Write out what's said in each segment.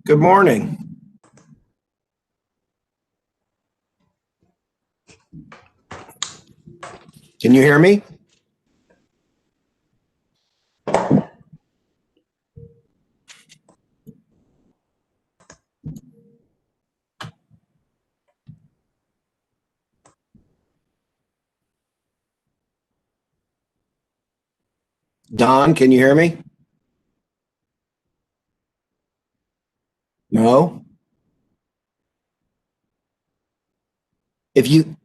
Good morning. Can you hear me? Don, can you hear me? No? If you,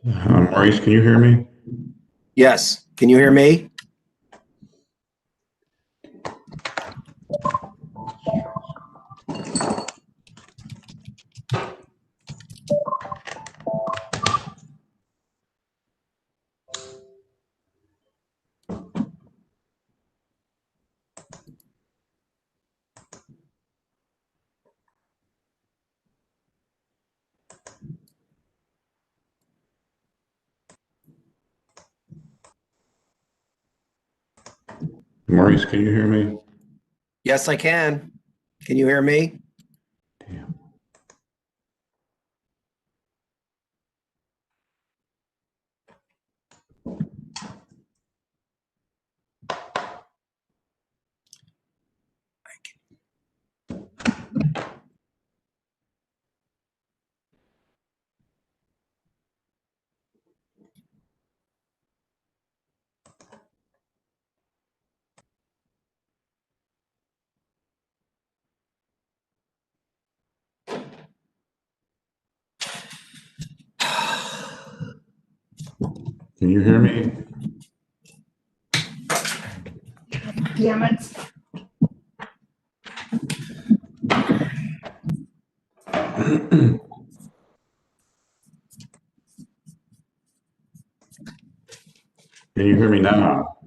Maurice, can you hear me? yes, can you hear me? Maurice, can you hear me? Yes, I can. Can you hear me? Damn. Can you hear me? Damn it. Can you hear me now?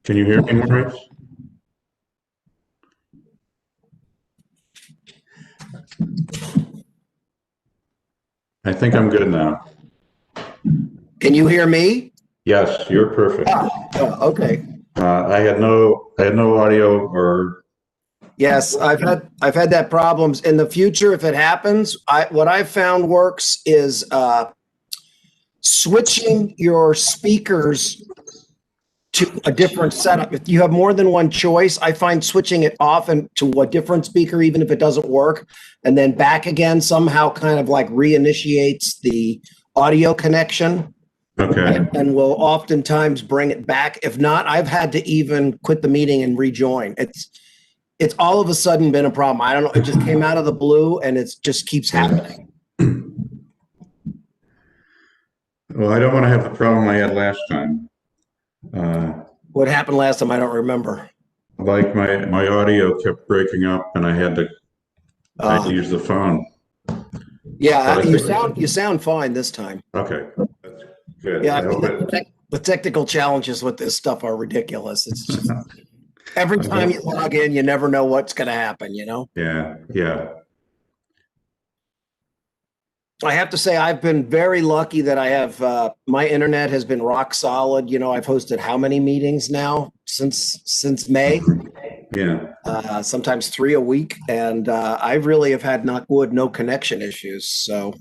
Can you hear me, Maurice? I think I'm good now. Can you hear me? Yes, you're perfect. Okay. I had no audio or Yes, I've had that problems in the future. If it happens, what I've found works is switching your speakers to a different setup. If you have more than one choice, I find switching it off and to a different speaker, even if it doesn't work, and then back again somehow kind of like reinitiates the audio connection okay. and will oftentimes bring it back. If not, I've had to even quit the meeting and rejoin. It's all of a sudden been a problem. I don't know. It just came out of the blue and it just keeps happening. Well, I don't want to have the problem I had last time. What happened last time? I don't remember. Like my audio kept breaking up and I had to use the phone. Yeah, But I you sound fine this time. Okay, that's good. Yeah, I hope the technical challenges with this stuff are ridiculous. It's just every time you log in, you never know what's going to happen, you know? Yeah. I have to say, I've been very lucky that I have my internet has been rock solid. You know, I've hosted how many meetings now since May? Yeah. Sometimes 3 a week, and I really have had, knock wood, no connection issues. So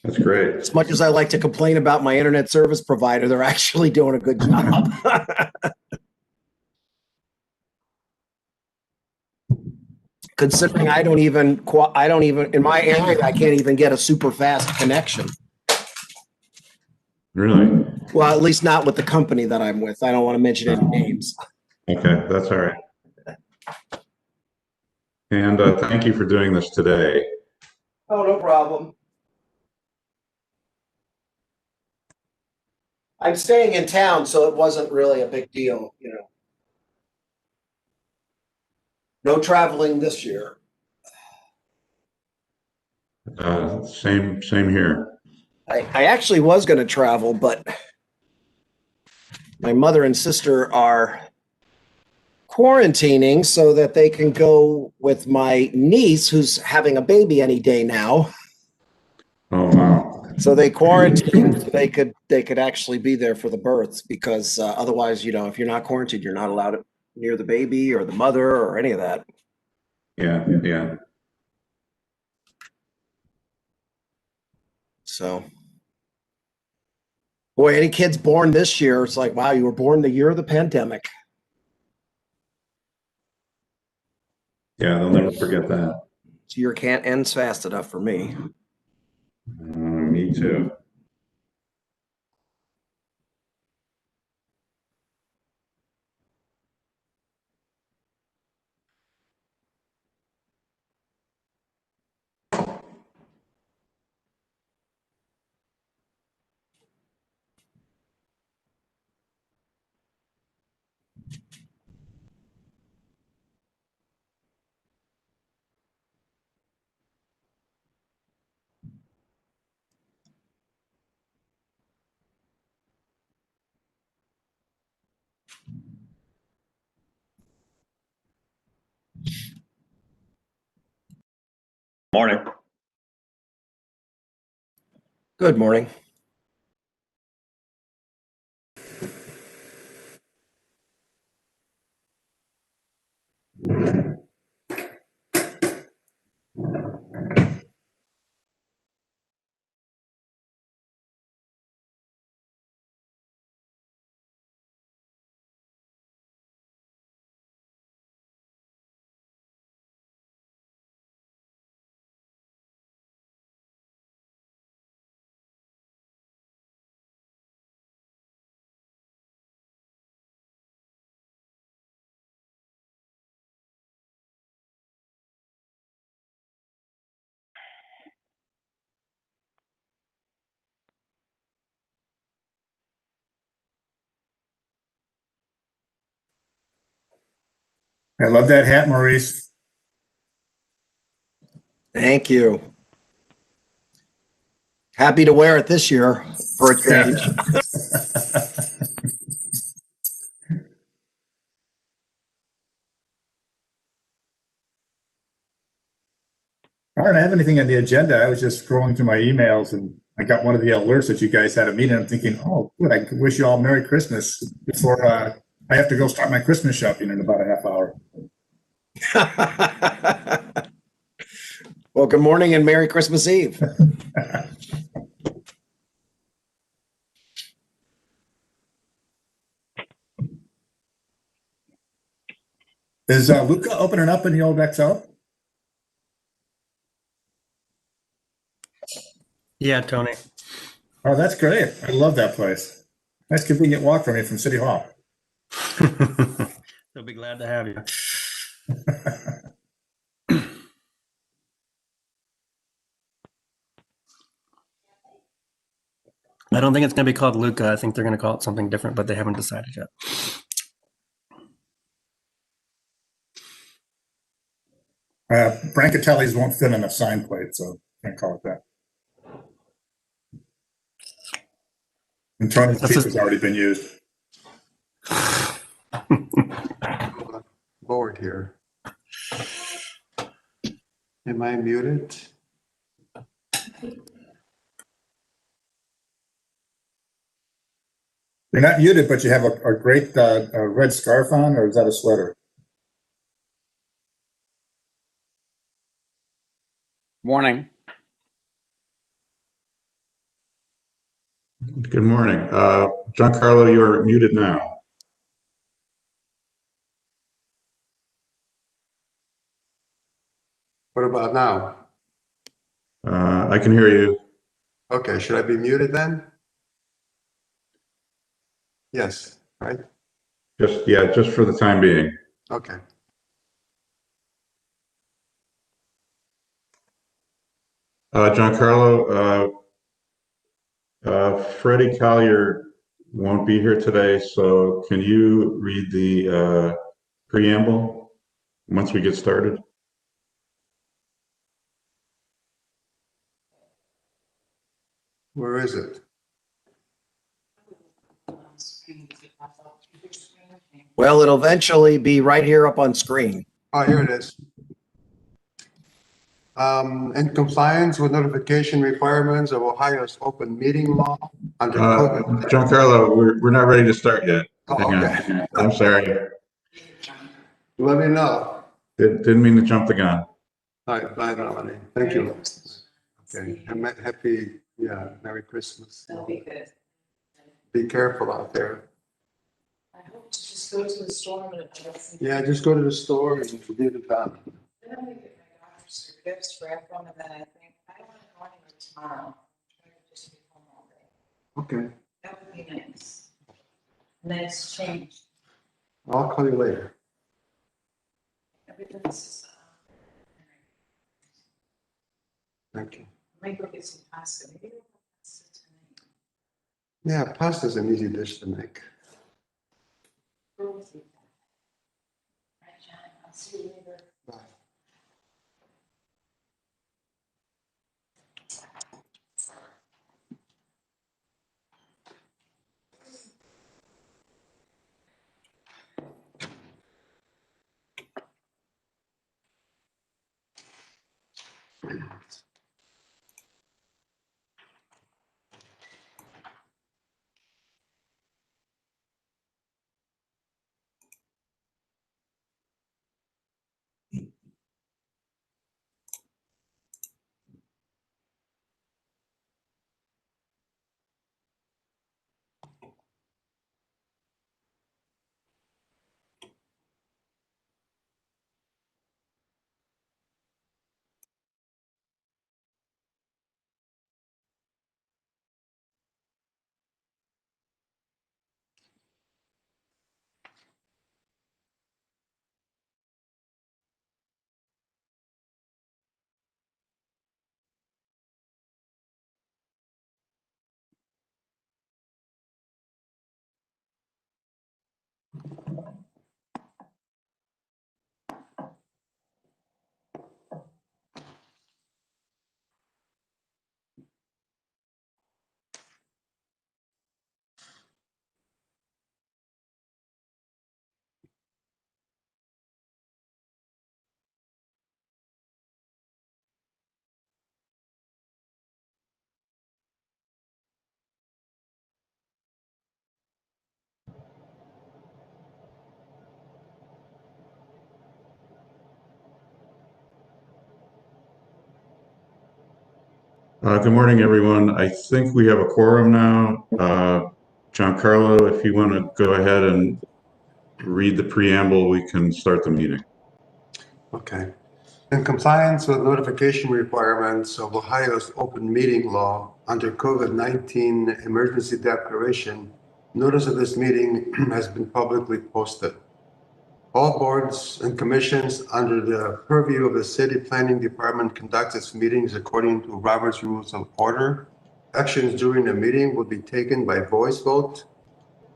That's great. as much as I like to complain about my internet service provider, they're actually doing a good job. Considering I don't even in my area, I can't even get a super fast connection. Really? Well, at least not with the company that I'm with. I don't want to mention any names. Okay, that's all right. And thank you for doing this today. Oh, no problem. I'm staying in town, so it wasn't really a big deal, you know. No traveling this year. Same here. I actually was going to travel, but my mother and sister are quarantining so that they can go with my niece who's having a baby any day now. Oh, wow. So they quarantined so they could actually be there for the births because otherwise, if you're not quarantined, you're not allowed near the baby or the mother or any of that. Yeah, yeah. So, boy, any kids born this year, it's like, wow, you were born the year of the pandemic. Yeah, they'll never forget that. So your can't ends fast enough for me. Me too. Morning. Good morning. I love that hat, Maurice. Thank you. Happy to wear it this year for a change. I don't have anything on the agenda. I was just scrolling through my emails and I got one of the alerts that you guys had a meeting. I'm thinking, oh, good. I can wish you all Merry Christmas before I have to go start my Christmas shopping in about a half hour. Well, good morning and Merry Christmas Eve. Is Luca opening up in the old XL? Yeah, Tony. Oh, that's great. I love that place. Nice convenient walk from me from City Hall. They'll be glad to have you. I don't think it's going to be called Luca. I think they're going to call it something different, but they haven't decided yet. Brancatelli's won't fit on a sign plate, so can't call it that. And Tony's That's cheap just- has already been used. Board here. Am I muted? You're not muted, but you have a great red scarf on, or is that a sweater? Morning. Good morning. Giancarlo, you're muted now. What about now? I can hear you. Okay, should I be muted then? Yes, right? Just for the time being. Okay. Giancarlo, Freddie Collier won't be here today, so can you read the preamble once we get started? Where is it? Well, it'll eventually be right here up on screen. Oh, here it is. In compliance with notification requirements of Ohio's open meeting law under COVID. Giancarlo, we're not ready to start yet. Oh, Hang on. okay. I'm sorry. Let me know. Didn't mean to jump the gun. All right, bye, Melanie. Thank you. Okay, and happy, yeah, Merry Christmas. That'll be good. Be careful out there. I hope to just go to the store and adjust. Yeah, just go to the store and forget about it. Then I'm gonna get my doctor's gifts for everyone, and then I think, I don't wanna go anywhere tomorrow. I could just be home all day. Okay, That would be nice. And then it's changed. I'll call you later. Everything's, Thank you. I might go get some pasta. Maybe we'll have pasta tonight. Yeah, pasta's an easy dish to make. Go with you. Right, John, I'll see you later. Bye. Good morning, everyone. I think we have a quorum now. Giancarlo, if you want to go ahead and read the preamble, we can start the meeting. Okay. In compliance with notification requirements of Ohio's open meeting law under COVID-19 emergency declaration, notice of this meeting has been publicly posted. All boards and commissions under the purview of the city planning department conduct its meetings according to Robert's Rules of Order. Actions during the meeting will be taken by voice vote.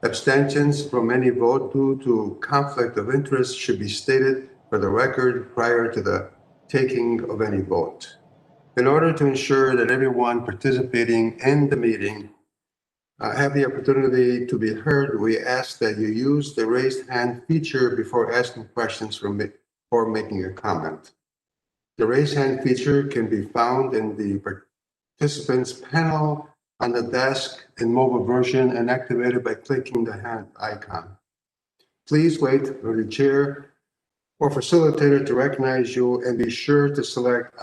Abstentions from any vote due to conflict of interest should be stated for the record prior to the taking of any vote. In order to ensure that everyone participating in the meeting have the opportunity to be heard, we ask that you use the raised hand feature before asking questions or making a comment. The raised hand feature can be found in the participants panel on the desk in mobile version and activated by clicking the hand icon. Please wait for the chair or facilitator to recognize you, and be sure to select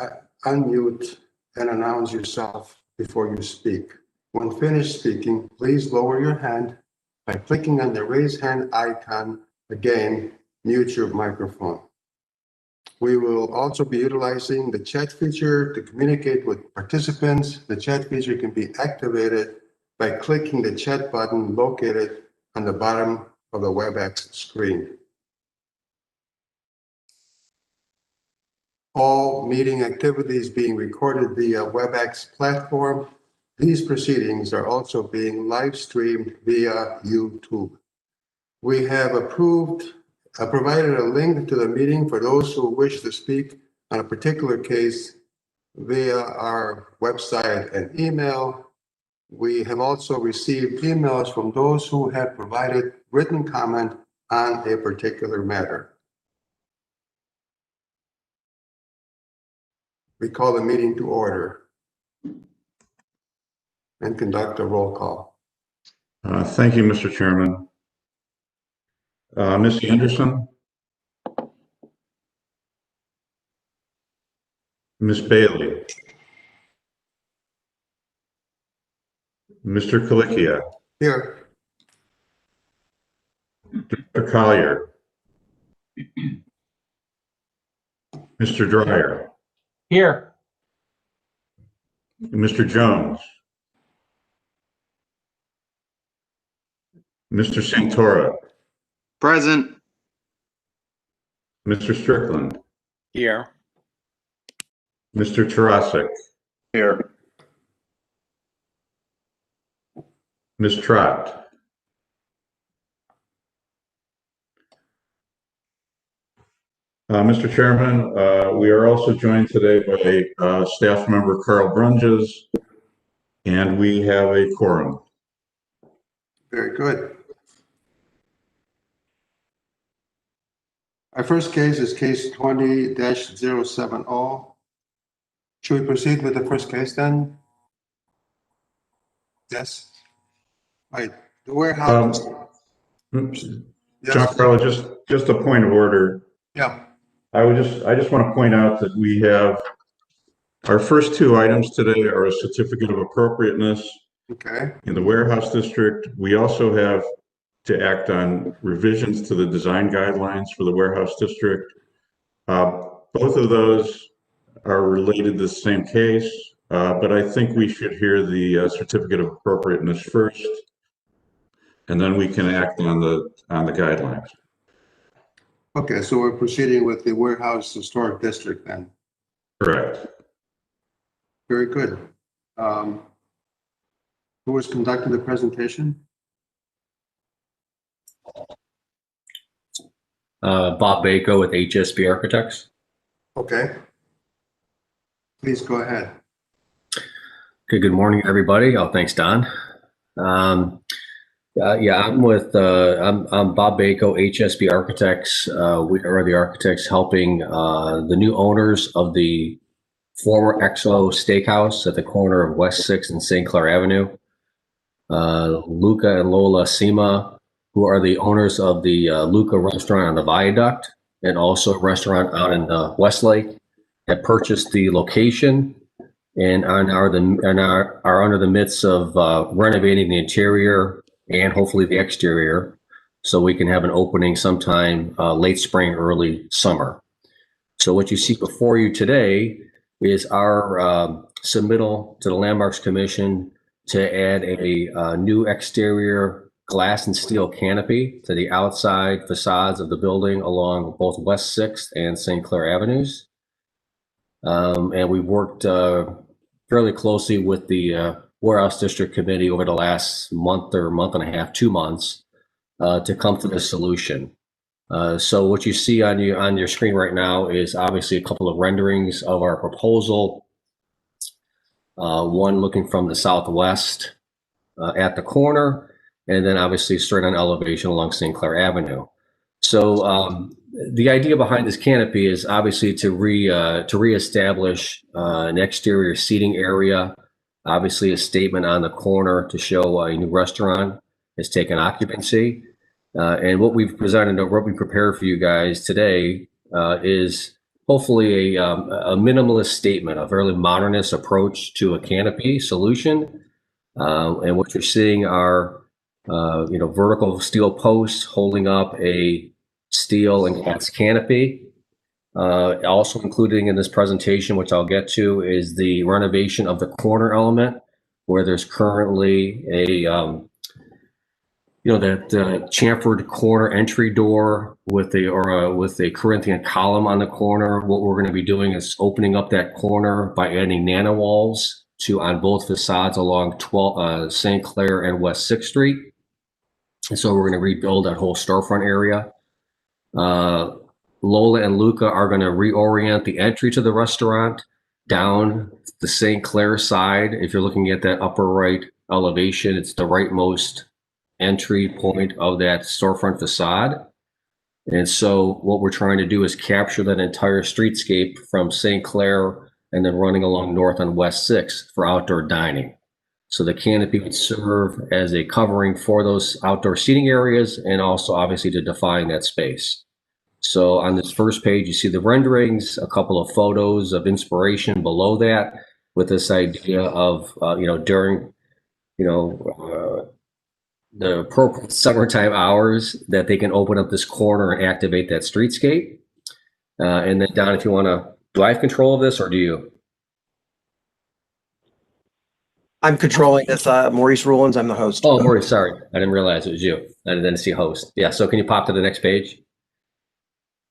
unmute and announce yourself before you speak. When finished speaking, please lower your hand by clicking on the raise hand icon. Again, mute your microphone. We will also be utilizing the chat feature to communicate with participants. The chat feature can be activated by clicking the chat button located on the bottom of the WebEx screen. All meeting activities being recorded via WebEx platform. These proceedings are also being live streamed via YouTube. We have provided a link to the meeting for those who wish to speak on a particular case via our website and email. We have also received emails from those who have provided written comment on a particular matter. We call the meeting to order and conduct a roll call. Thank you, Mr. Chairman. Ms. Anderson? Ms. Bailey? Mr. Colicchia? Here. Dr. Collier? Mr. Dryer? Here. Mr. Jones? Mr. Santora? Present. Mr. Strickland? Here. Mr. Tarasik? Here. Ms. Trott? Mr. Chairman, we are also joined today by staff member Carl Brunges, and we have a quorum. Very good. Our first case is case 20-070. Should we proceed with the first case then? Yes. Right, the warehouse. Oops. Yes. John Carlo, just a point of order. Yeah, I just want to point out that we have our first two items today are a certificate of appropriateness okay, in the warehouse district. We also have to act on revisions to the design guidelines for the warehouse district. Both of those are related to the same case, but I think we should hear the certificate of appropriateness first, and then we can act on the guidelines. okay, so we're proceeding with the warehouse historic district then. Correct. Very good. Who was conducting the presentation? Bob Bako with HSB Architects. Okay. Please go ahead. Okay, good morning, everybody. Oh, thanks, Don. I'm with I'm Bob Bako, HSB Architects. We are the architects helping the new owners of the former Exo Steakhouse at the corner of West 6th and St. Clair Avenue. Luca and Lola Sima, who are the owners of the Luca restaurant on the Viaduct and also a restaurant out in Westlake, have purchased the location and are under the midst of renovating the interior and hopefully the exterior, so we can have an opening sometime late spring, early summer. So what you see before you today is our submittal to the Landmarks Commission to add a new exterior glass and steel canopy to the outside facades of the building along both West 6th and St. Clair Avenues. And we've worked fairly closely with the Warehouse District Committee over the last month or month and a half, 2 months, to come to this solution. So what you see on your screen right now is obviously a couple of renderings of our proposal. One looking from the southwest at the corner, and then obviously straight on elevation along St. Clair Avenue. So the idea behind this canopy is obviously to reestablish an exterior seating area. Obviously, a statement on the corner to show a new restaurant has taken occupancy. And what we've presented, or what we prepared for you guys today, is hopefully a minimalist statement, a fairly modernist approach to a canopy solution. And what you're seeing are, vertical steel posts holding up a steel and glass canopy. Also including in this presentation, which I'll get to, is the renovation of the corner element, where there's currently a that chamfered corner entry door with a Corinthian column on the corner. What we're going to be doing is opening up that corner by adding nano walls on both facades along St. Clair and West 6th Street. And so we're going to rebuild that whole storefront area. Lola and Luca are going to reorient the entry to the restaurant down the St. Clair side. If you're looking at that upper right elevation. It's the rightmost entry point of that storefront facade. And so what we're trying to do is capture that entire streetscape from St. Clair and then running along north on West 6 for outdoor dining. So the canopy would serve as a covering for those outdoor seating areas and also obviously to define that space. So on this first page, you see the renderings, a couple of photos of inspiration below that with this idea of, during, the appropriate summertime hours that they can open up this corner and activate that streetscape. And then Don, if you want to, do I have control of this or do you? I'm controlling this. Maurice Rulins, I'm the host. Oh, Maurice, sorry. I didn't realize it was you. I didn't see host. Yeah, so can you pop to the next page?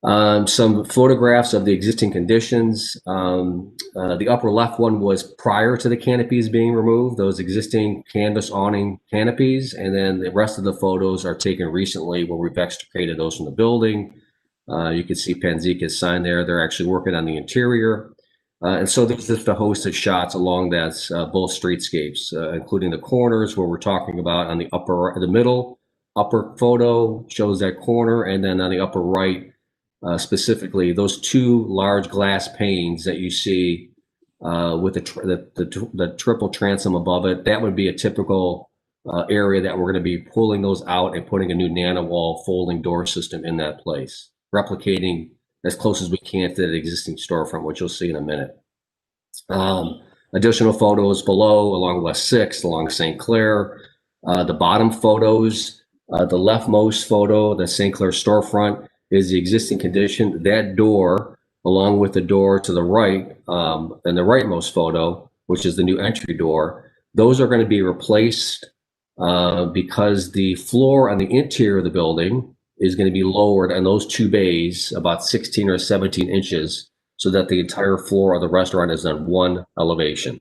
Some photographs of the existing conditions. The upper left one was prior to the canopies being removed, those existing canvas awning canopies. And then the rest of the photos are taken recently where we've extricated those from the building. You can see Panzica's sign there. They're actually working on the interior. And so there's just a host of shots along that both streetscapes, including the corners where we're talking about on the middle upper photo shows that corner. And then on the upper right, specifically those two large glass panes that you see with the triple transom above it, that would be a typical area that we're going to be pulling those out and putting a new NanaWall folding door system in that place, replicating as close as we can to that existing storefront, which you'll see in a minute. Additional photos below along West 6, along St. Clair. The bottom photos, the leftmost photo, the St. Clair storefront, is the existing condition. That door, along with the door to the right, and the rightmost photo, which is the new entry door, those are going to be replaced because the floor on the interior of the building is going to be lowered on those two bays about 16 or 17 inches so that the entire floor of the restaurant is on one elevation.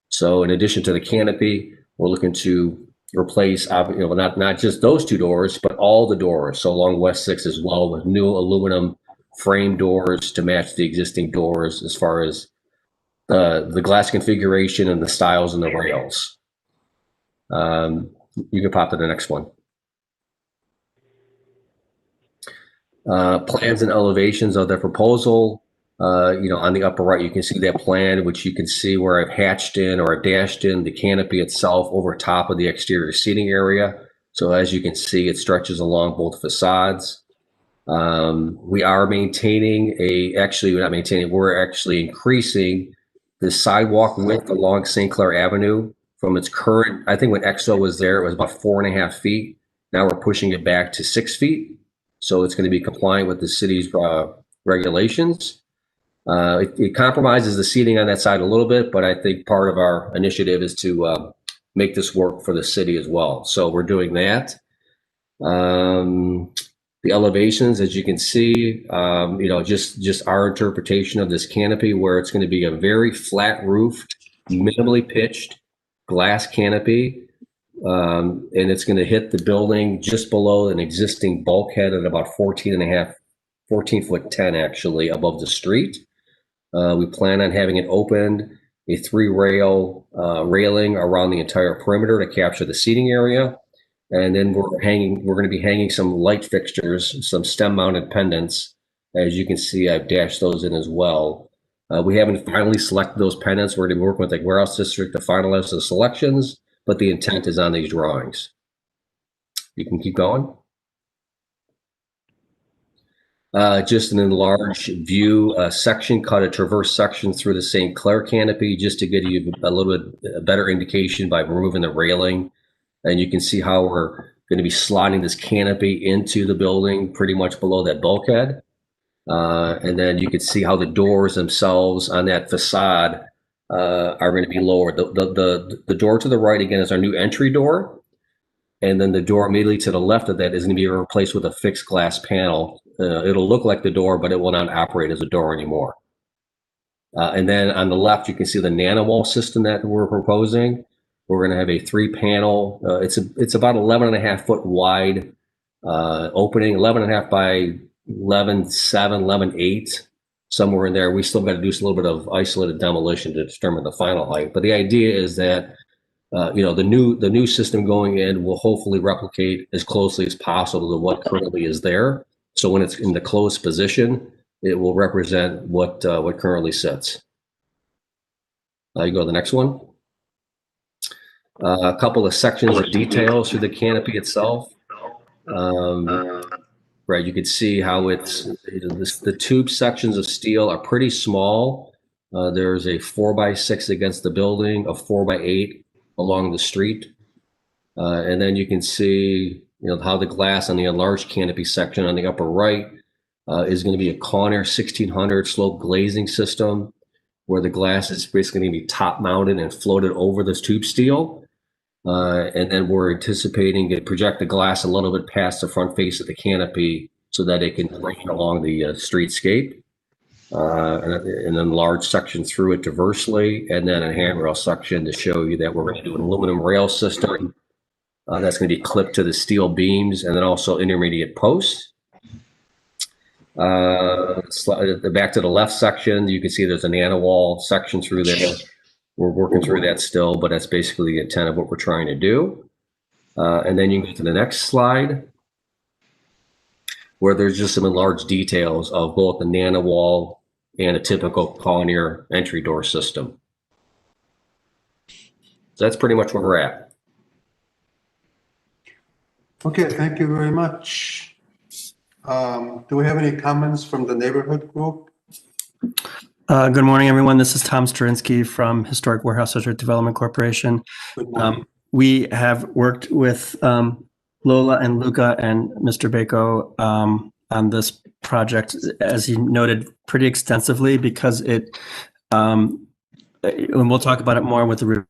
So in addition to the canopy, we're looking to replace, not just those two doors, but all the doors. So along West 6 as well with new aluminum frame doors to match the existing doors as far as the glass configuration and the styles and the rails. You can pop to the next one. Plans and elevations of the proposal. On the upper right, you can see that plan, which you can see where I've hatched in or I've dashed in the canopy itself over top of the exterior seating area. So as you can see, it stretches along both facades. We are maintaining we're actually increasing the sidewalk width along St. Clair Avenue from its current, I think when EXO was there, it was about 4.5 feet. Now we're pushing it back to 6 feet. So it's going to be compliant with the city's regulations. It compromises the seating on that side a little bit, but I think part of our initiative is to make this work for the city as well. So we're doing that. The elevations, as you can see, just our interpretation of this canopy, where it's going to be a very flat roofed, minimally pitched glass canopy. And it's going to hit the building just below an existing bulkhead at about 14.10 actually above the street. We plan on having it opened, a 3-rail railing around the entire perimeter to capture the seating area. And then we're going to be hanging some light fixtures, some stem mounted pendants. As you can see, I've dashed those in as well. We haven't finally selected those pendants. We're going to be working with the warehouse district to finalize the selections, but the intent is on these drawings. You can keep going. Just an enlarged view section, cut a traverse section through the St. Clair canopy just to give you a little bit a better indication by removing the railing. And you can see how we're going to be sliding this canopy into the building pretty much below that bulkhead. And then you can see how the doors themselves on that facade are going to be lowered. The door to the right, again, is our new entry door. And then the door immediately to the left of that is going to be replaced with a fixed glass panel. It'll look like the door, but it will not operate as a door anymore. And then on the left, you can see the NanaWall system that we're proposing. We're going to have a 3-panel. It's about 11.5 foot wide opening, 11.5 by 11.7, 11.8, somewhere in there. We still got to do a little bit of isolated demolition to determine the final height. But the idea is that the new system going in will hopefully replicate as closely as possible to what currently is there. So when it's in the closed position, it will represent what currently sits. You go to the next one. A couple of sections of details through the canopy itself. Right, you can see how the tube sections of steel are pretty small. There's a 4x6 against the building, a 4x8 along the street. And then you can see how the glass on the enlarged canopy section on the upper right is going to be a Conair 1600 slope glazing system, where the glass is basically going to be top mounted and floated over this tube steel. And then we're anticipating to project the glass a little bit past the front face of the canopy so that it can rain along the streetscape. And then large section through it diversely, and then a handrail section to show you that we're going to do an aluminum rail system that's going to be clipped to the steel beams, and then also intermediate posts. Back to the left section, you can see there's a nano wall section through there. We're working through that still, but that's basically the intent of what we're trying to do. And then you can go to the next slide, where there's just some enlarged details of both the nano wall and a typical Conair entry door system. So that's pretty much where we're at. Okay, thank you very much. Do we have any comments from the neighborhood group? Good morning, everyone. This is Tom Sterinsky from Historic Warehouse District Development Corporation. Good morning. We have worked with Lola and Luca and Mr. Bako on this project, as he noted, pretty extensively, because it, and we'll talk about it more with the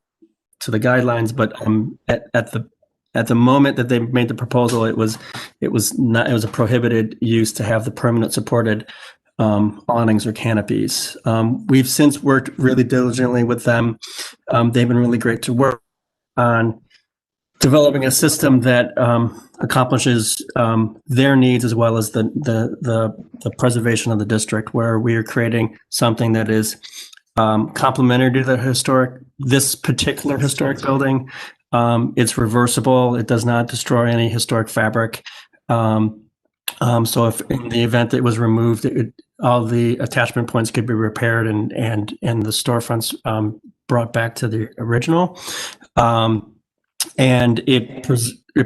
guidelines, but at the moment that they made the proposal, it was a prohibited use to have the permanent supported awnings or canopies. We've since worked really diligently with them. They've been really great to work on developing a system that accomplishes their needs as well as the preservation of the district, where we are creating something that is complementary to this particular historic building. It's reversible. It does not destroy any historic fabric. So if in the event that it was removed, all the attachment points could be repaired and the storefronts brought back to the original. And it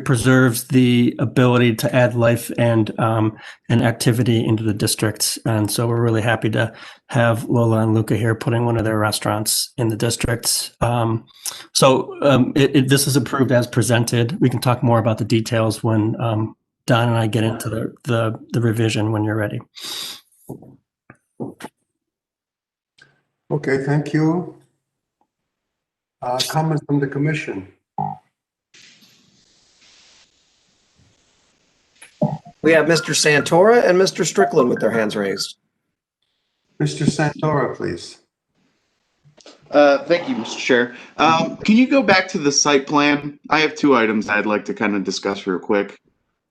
preserves the ability to add life and activity into the district. And so we're really happy to have Lola and Luca here putting one of their restaurants in the district. This is approved as presented. We can talk more about the details when Don and I get into the revision when you're ready. Okay, thank you. Comments from the commission? We have Mr. Santora and Mr. Strickland with their hands raised. Mr. Santora, please. Thank you, Mr. Chair. Can you go back to the site plan? I have two items I'd like to kind of discuss real quick.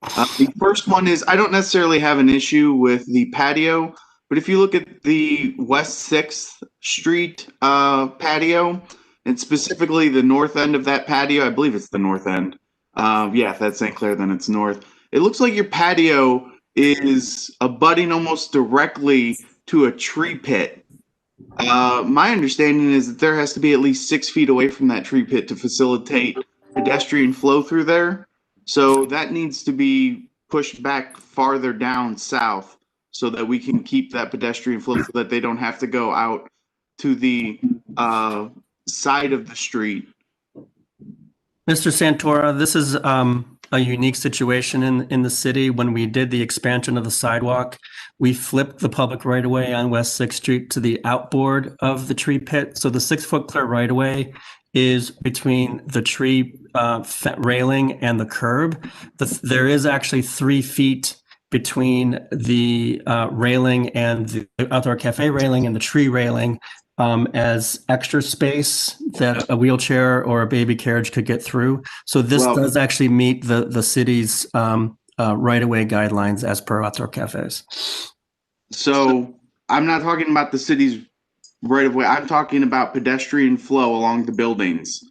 The first one is, I don't necessarily have an issue with the patio, but if you look at the West 6th Street patio, and specifically the north end of that patio, I believe it's the north end. Yeah, if that's St. Clair, then it's north. It looks like your patio is abutting almost directly to a tree pit. My understanding is that there has to be at least 6 feet away from that tree pit to facilitate pedestrian flow through there. So that needs to be pushed back farther down south so that we can keep that pedestrian flow so that they don't have to go out to the side of the street. Mr. Santora, this is a unique situation in the city. When we did the expansion of the sidewalk, we flipped the public right-of-way on West 6th Street to the outboard of the tree pit. So the 6-foot clear right-of-way is between the tree railing and the curb. There is actually 3 feet between the railing and the outdoor cafe railing and the tree railing as extra space that a wheelchair or a baby carriage could get through. So this does actually meet the city's right-of-way guidelines as per outdoor cafes. So I'm not talking about the city's right of way. I'm talking about pedestrian flow along the buildings.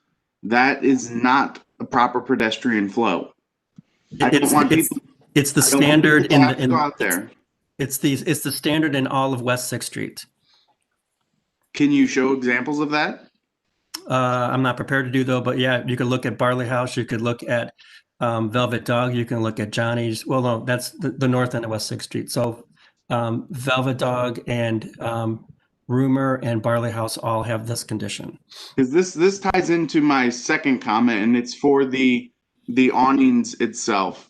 That is not a proper pedestrian flow. I don't It's, want it's, people. it's the I don't want standard people in to have the, to go out there. it's the standard in all of West Sixth Street. Can you show examples of that? I'm not prepared to do though, but yeah, you could look at Barley House, you could look at Velvet Dog, you can look at Johnny's. Well, no, that's the north end of West Sixth Street. So Velvet Dog and Rumor and Barley House all have this condition. Because this ties into my second comment, and it's for the awnings itself.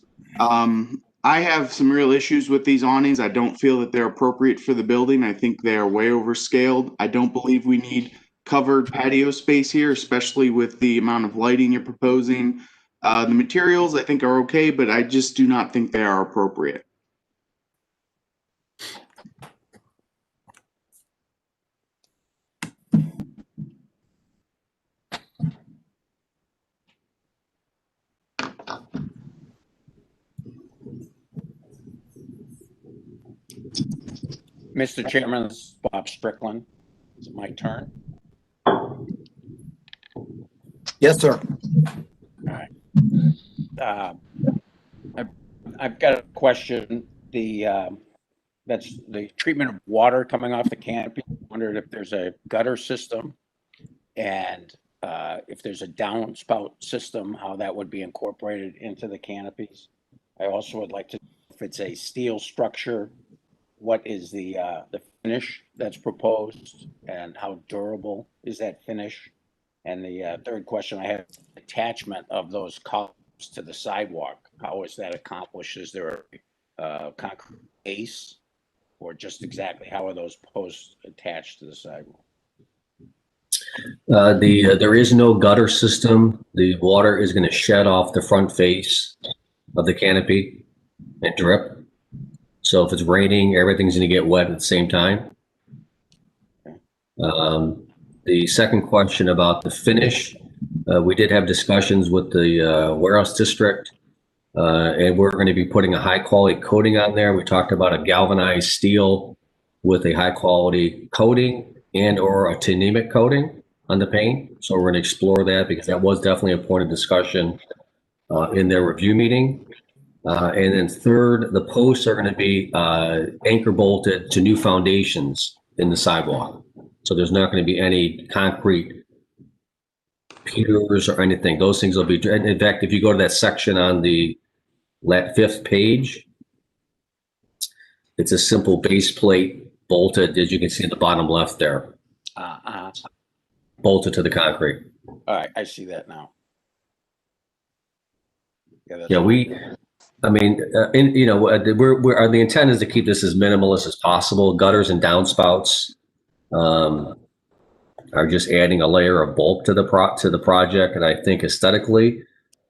I have some real issues with these awnings. I don't feel that they're appropriate for the building. I think they are way overscaled. I don't believe we need covered patio space here, especially with the amount of lighting you're proposing. The materials I think are okay, but I just do not think they are appropriate. Mr. Chairman, this is Bob Strickland. Is it my turn? Yes, sir. All right. I've got a question. That's the treatment of water coming off the canopy. I wondered if there's a gutter system and if there's a downspout system, how that would be incorporated into the canopies. I also would like to know if it's a steel structure, what is the finish that's proposed and how durable is that finish? And the third question I have, attachment of those columns to the sidewalk. How is that accomplished? Is there a concrete base or just exactly how are those posts attached to the sidewalk? There is no gutter system. The water is going to shed off the front face of the canopy and drip. So if it's raining, everything's going to get wet at the same time. The second question about the finish, we did have discussions with the warehouse district, and we're going to be putting a high quality coating on there. We talked about a galvanized steel with a high quality coating and or a thinemic coating on the paint. So we're going to explore that because that was definitely a point of discussion in their review meeting. And then third, the posts are going to be anchor bolted to new foundations in the sidewalk. So there's not going to be any concrete piers or anything. Those things will be, in fact, if you go to that section on the fifth page, it's a simple base plate bolted, as you can see in the bottom left there, bolted to the concrete. All right, I see that now. Yeah, the intent is to keep this as minimalist as possible. Gutters and downspouts are just adding a layer of bulk to the project, and I think aesthetically,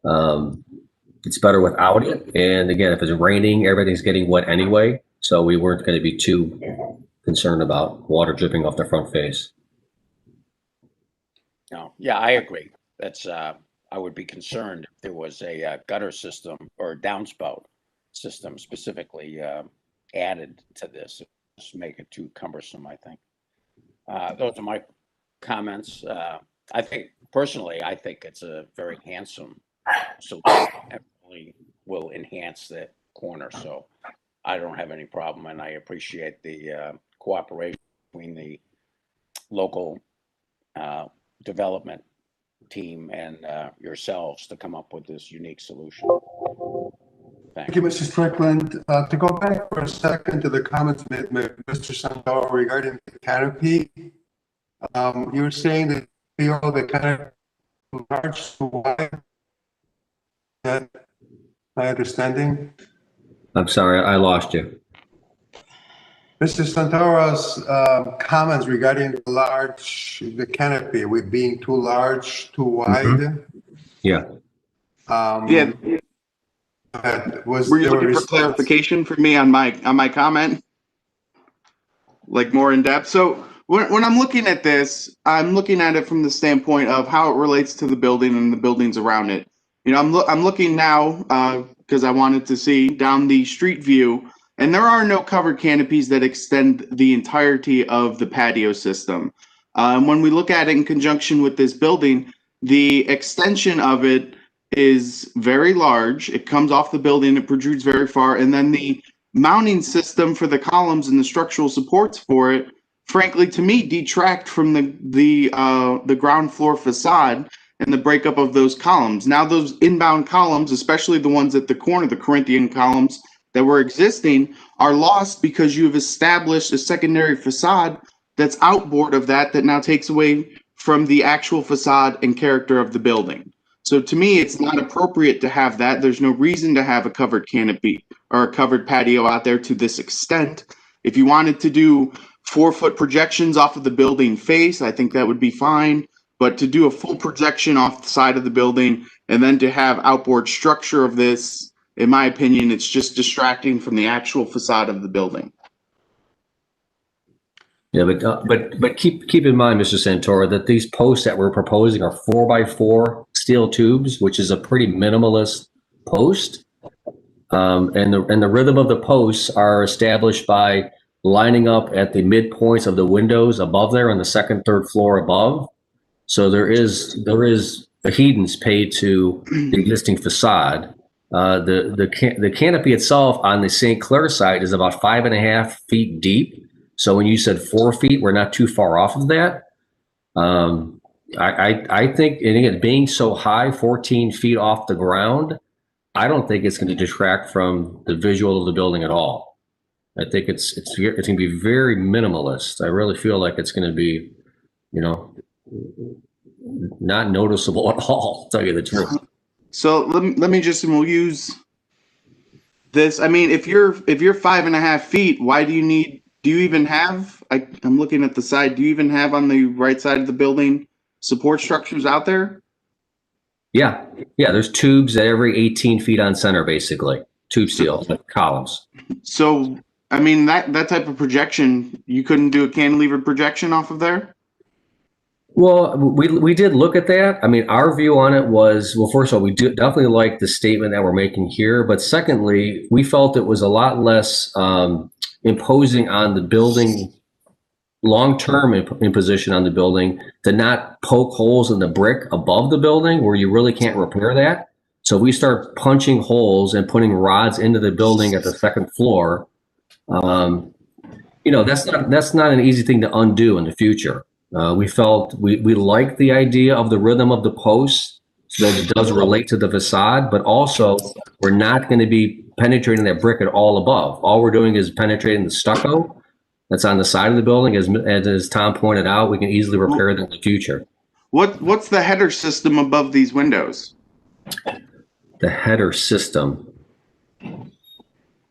it's better without it. And again, if it's raining, everything's getting wet anyway, so we weren't going to be too concerned about water dripping off the front face. No, yeah, I agree. That's I would be concerned if there was a gutter system or a downspout system specifically added to this. Just make it too cumbersome, I think. Those are my comments. I think personally, I think it's a very handsome solution. It really will enhance the corner. So I don't have any problem, and I appreciate the cooperation between the local development team and yourselves to come up with this unique solution. Thank you, Mr. Strickland. To go back for a second to the comments made by Mr. Santoro regarding the canopy, you were saying that you feel the canopy too large, too wide. Is that my understanding? I'm sorry, I lost you. Mr. Santoro's comments regarding the canopy with being too large, too wide. Yeah. Yeah. Were you looking for clarification for me on my comment? Like more in depth? So when I'm looking at this, I'm looking at it from the standpoint of how it relates to the building and the buildings around it. You know, I'm looking now because I wanted to see down the street view, and there are no covered canopies that extend the entirety of the patio system. When we look at it in conjunction with this building, The extension of it is very large. It comes off the building, it protrudes very far, and then the mounting system for the columns and the structural supports for it, frankly, to me, detract from the ground floor facade and the breakup of those columns. Now, those inbound columns, especially the ones at the corner, the Corinthian columns that were existing, are lost because you have established a secondary facade that's outboard of that now takes away from the actual facade and character of the building. So to me, it's not appropriate to have that. There's no reason to have a covered canopy or a covered patio out there to this extent. If you wanted to do 4-foot projections off of the building face, I think that would be fine. But to do a full projection off the side of the building and then to have outboard structure of this, in my opinion, it's just distracting from the actual facade of the building. Yeah, but keep in mind, Mr. Santora, that these posts that we're proposing are 4x4 steel tubes, which is a pretty minimalist post. And the rhythm of the posts are established by lining up at the midpoints of the windows above there on the second, third floor above. So there is a credence paid to the existing facade. The canopy itself on the St. Clair side is about 5.5 feet deep. So when you said 4 feet, we're not too far off of that. I think, and again, being so high, 14 feet off the ground, I don't think it's going to detract from the visual of the building at all. I think it's going to be very minimalist. I really feel like it's going to be, not noticeable at all, to tell you the truth. So let me just, and we'll use this. I mean, if you're 5.5 feet, why do you even have, I'm looking at the side, do you even have on the right side of the building support structures out there? Yeah, there's tubes at every 18 feet on center, basically. Tube steel, columns. So, I mean, that type of projection, you couldn't do a cantilever projection off of there? Well, we did look at that. I mean, our view on it was, well, first of all, we do definitely like the statement that we're making here. But secondly, we felt it was a lot less imposing on the building, long-term imposition on the building, to not poke holes in the brick above the building where you really can't repair that. So we start punching holes and putting rods into the building at the second floor. That's not an easy thing to undo in the future. We felt we liked the idea of the rhythm of the posts so that it does relate to the facade, but also we're not going to be penetrating that brick at all above. All we're doing is penetrating the stucco that's on the side of the building. As Tom pointed out, we can easily repair that in the future. What's the header system above these windows? The header system.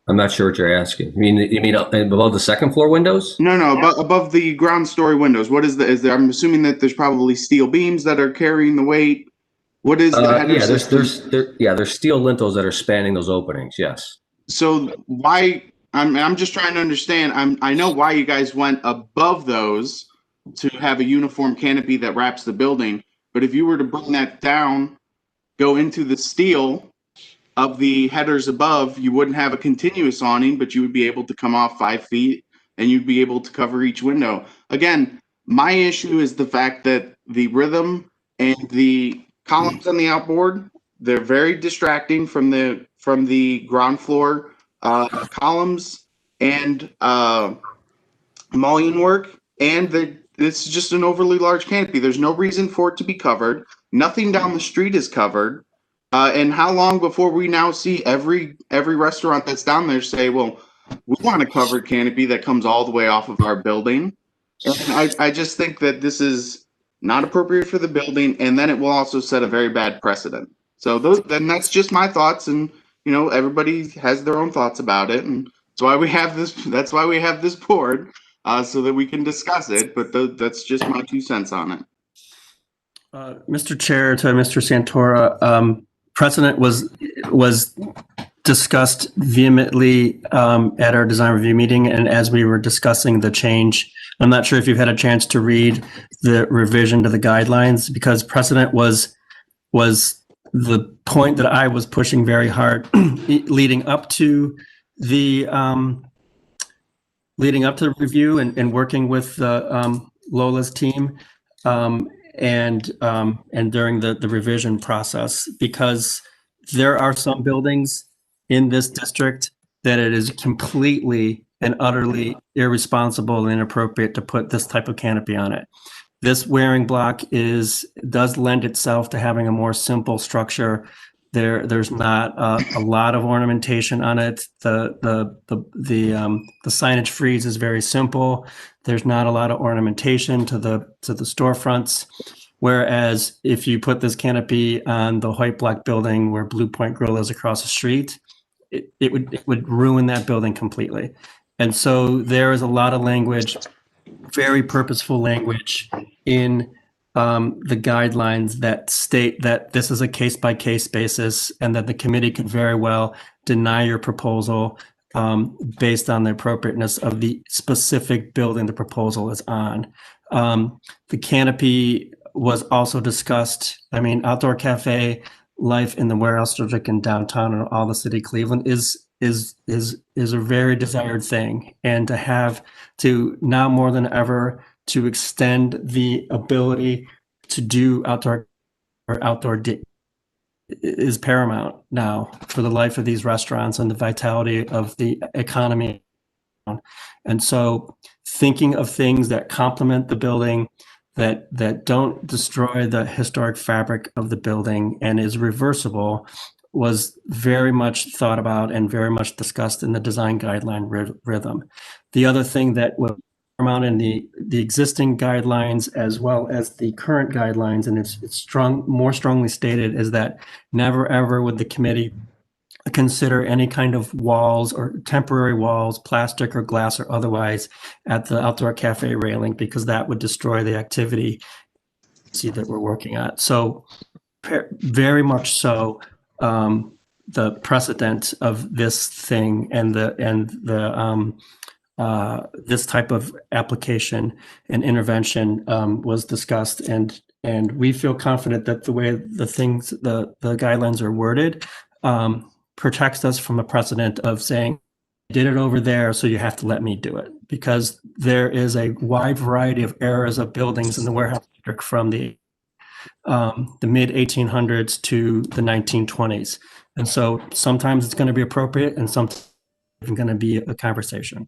I'm not sure what you're asking. You mean above the second floor windows? No, above the ground story windows. What is there? I'm assuming that there's probably steel beams that are carrying the weight. What is the header system? There's steel lintels that are spanning those openings. Yes. So why? I'm just trying to understand. I know why you guys went above those to have a uniform canopy that wraps the building. But if you were to bring that down, go into the steel of the headers above, you wouldn't have a continuous awning, but you would be able to come off 5 feet and you'd be able to cover each window. Again, my issue is the fact that the rhythm and the columns on the outboard, they're very distracting from the ground floor columns and mullion work, and it's just an overly large canopy. There's no reason for it to be covered. Nothing down the street is covered. And how long before we now see every restaurant that's down there say, well, we want a covered canopy that comes all the way off of our building? And I just think that this is not appropriate for the building, and then it will also set a very bad precedent. So then that's just my thoughts, and everybody has their own thoughts about it, and that's why we have this board, so that we can discuss it. But that's just my 2 cents on it. Mr. Chair, to Mr. Santora, precedent was discussed vehemently at our design review meeting, and as we were discussing the change, I'm not sure if you've had a chance to read the revision to the guidelines, because precedent was the point that I was pushing very hard leading up to the review and working with Lola's team. and during the revision process, because there are some buildings in this district that it is completely and utterly irresponsible and inappropriate to put this type of canopy on it. This wearing block does lend itself to having a more simple structure. There's not a lot of ornamentation on it. The signage frieze is very simple. There's not a lot of ornamentation to the storefronts. Whereas if you put this canopy on the white block building where Blue Point Grill is across the street, it would ruin that building completely. And so there is a lot of language, very purposeful language in the guidelines that state that this is a case-by-case basis and that the committee could very well deny your proposal based on the appropriateness of the specific building the proposal is on. The canopy was also discussed. I mean, outdoor cafe life in the warehouse district in downtown and all the city of Cleveland is a very desired thing. And to have to now more than ever to extend the ability to do outdoor is paramount now for the life of these restaurants and the vitality of the economy. And so thinking of things that complement the building, that don't destroy the historic fabric of the building and is reversible was very much thought about and very much discussed in the design guideline rhythm. The other thing that was paramount in the existing guidelines as well as the current guidelines, and it's more strongly stated, is that never ever would the committee consider any kind of walls or temporary walls, plastic or glass or otherwise, at the outdoor cafe railing, because that would destroy the activity that we're working at. So very much so, the precedent of this thing and this type of application and intervention was discussed, and we feel confident that the way the guidelines are worded protects us from a precedent of saying, I did it over there, so you have to let me do it, because there is a wide variety of eras of buildings in the warehouse district from the mid 1800s to the 1920s. And so sometimes it's going to be appropriate and sometimes it's going to be a conversation.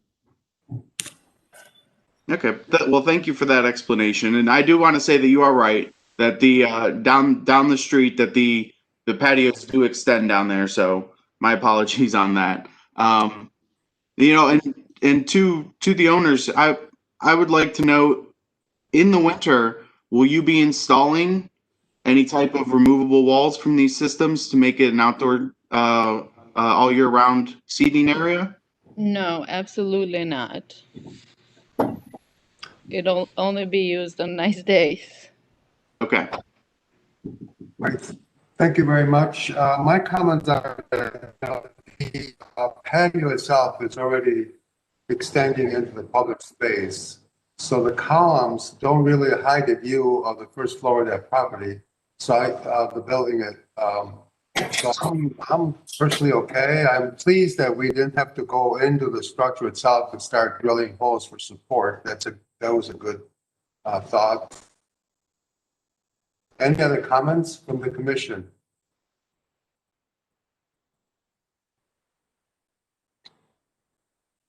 Okay. Well, thank you for that explanation. And I do want to say that you are right, that the down the street, that the patios do extend down there. So my apologies on that. And to the owners, I would like to know, in the winter, will you be installing any type of removable walls from these systems to make it an outdoor all year round seating area? No, absolutely not. It'll only be used on nice days. Okay. Right. Thank you very much. My comments are that the patio itself is already extending into the public space. So the columns don't really hide the view of the first floor of that property. So the building, so I'm personally okay. I'm pleased that we didn't have to go into the structure itself and start drilling holes for support. That was a good thought. Any other comments from the commission?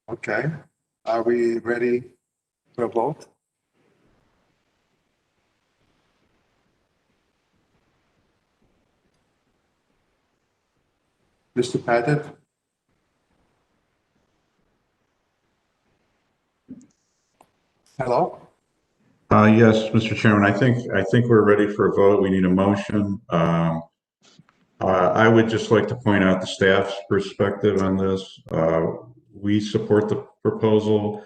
Okay, are we ready for a vote? Mr. Pettit? Hello? Yes, Mr. Chairman, I think we're ready for a vote. We need a motion. I would just like to point out the staff's perspective on this. We support the proposal.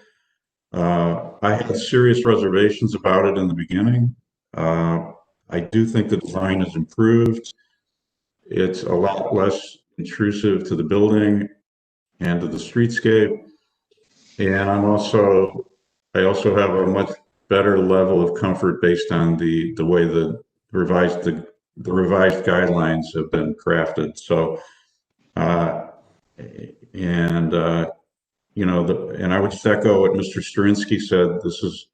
I had serious reservations about it in the beginning. I do think the design is improved. It's a lot less intrusive to the building and to the streetscape. And I also have a much better level of comfort based on the way the revised guidelines have been crafted. So, and I would just echo what Mr. Sterinsky said. This is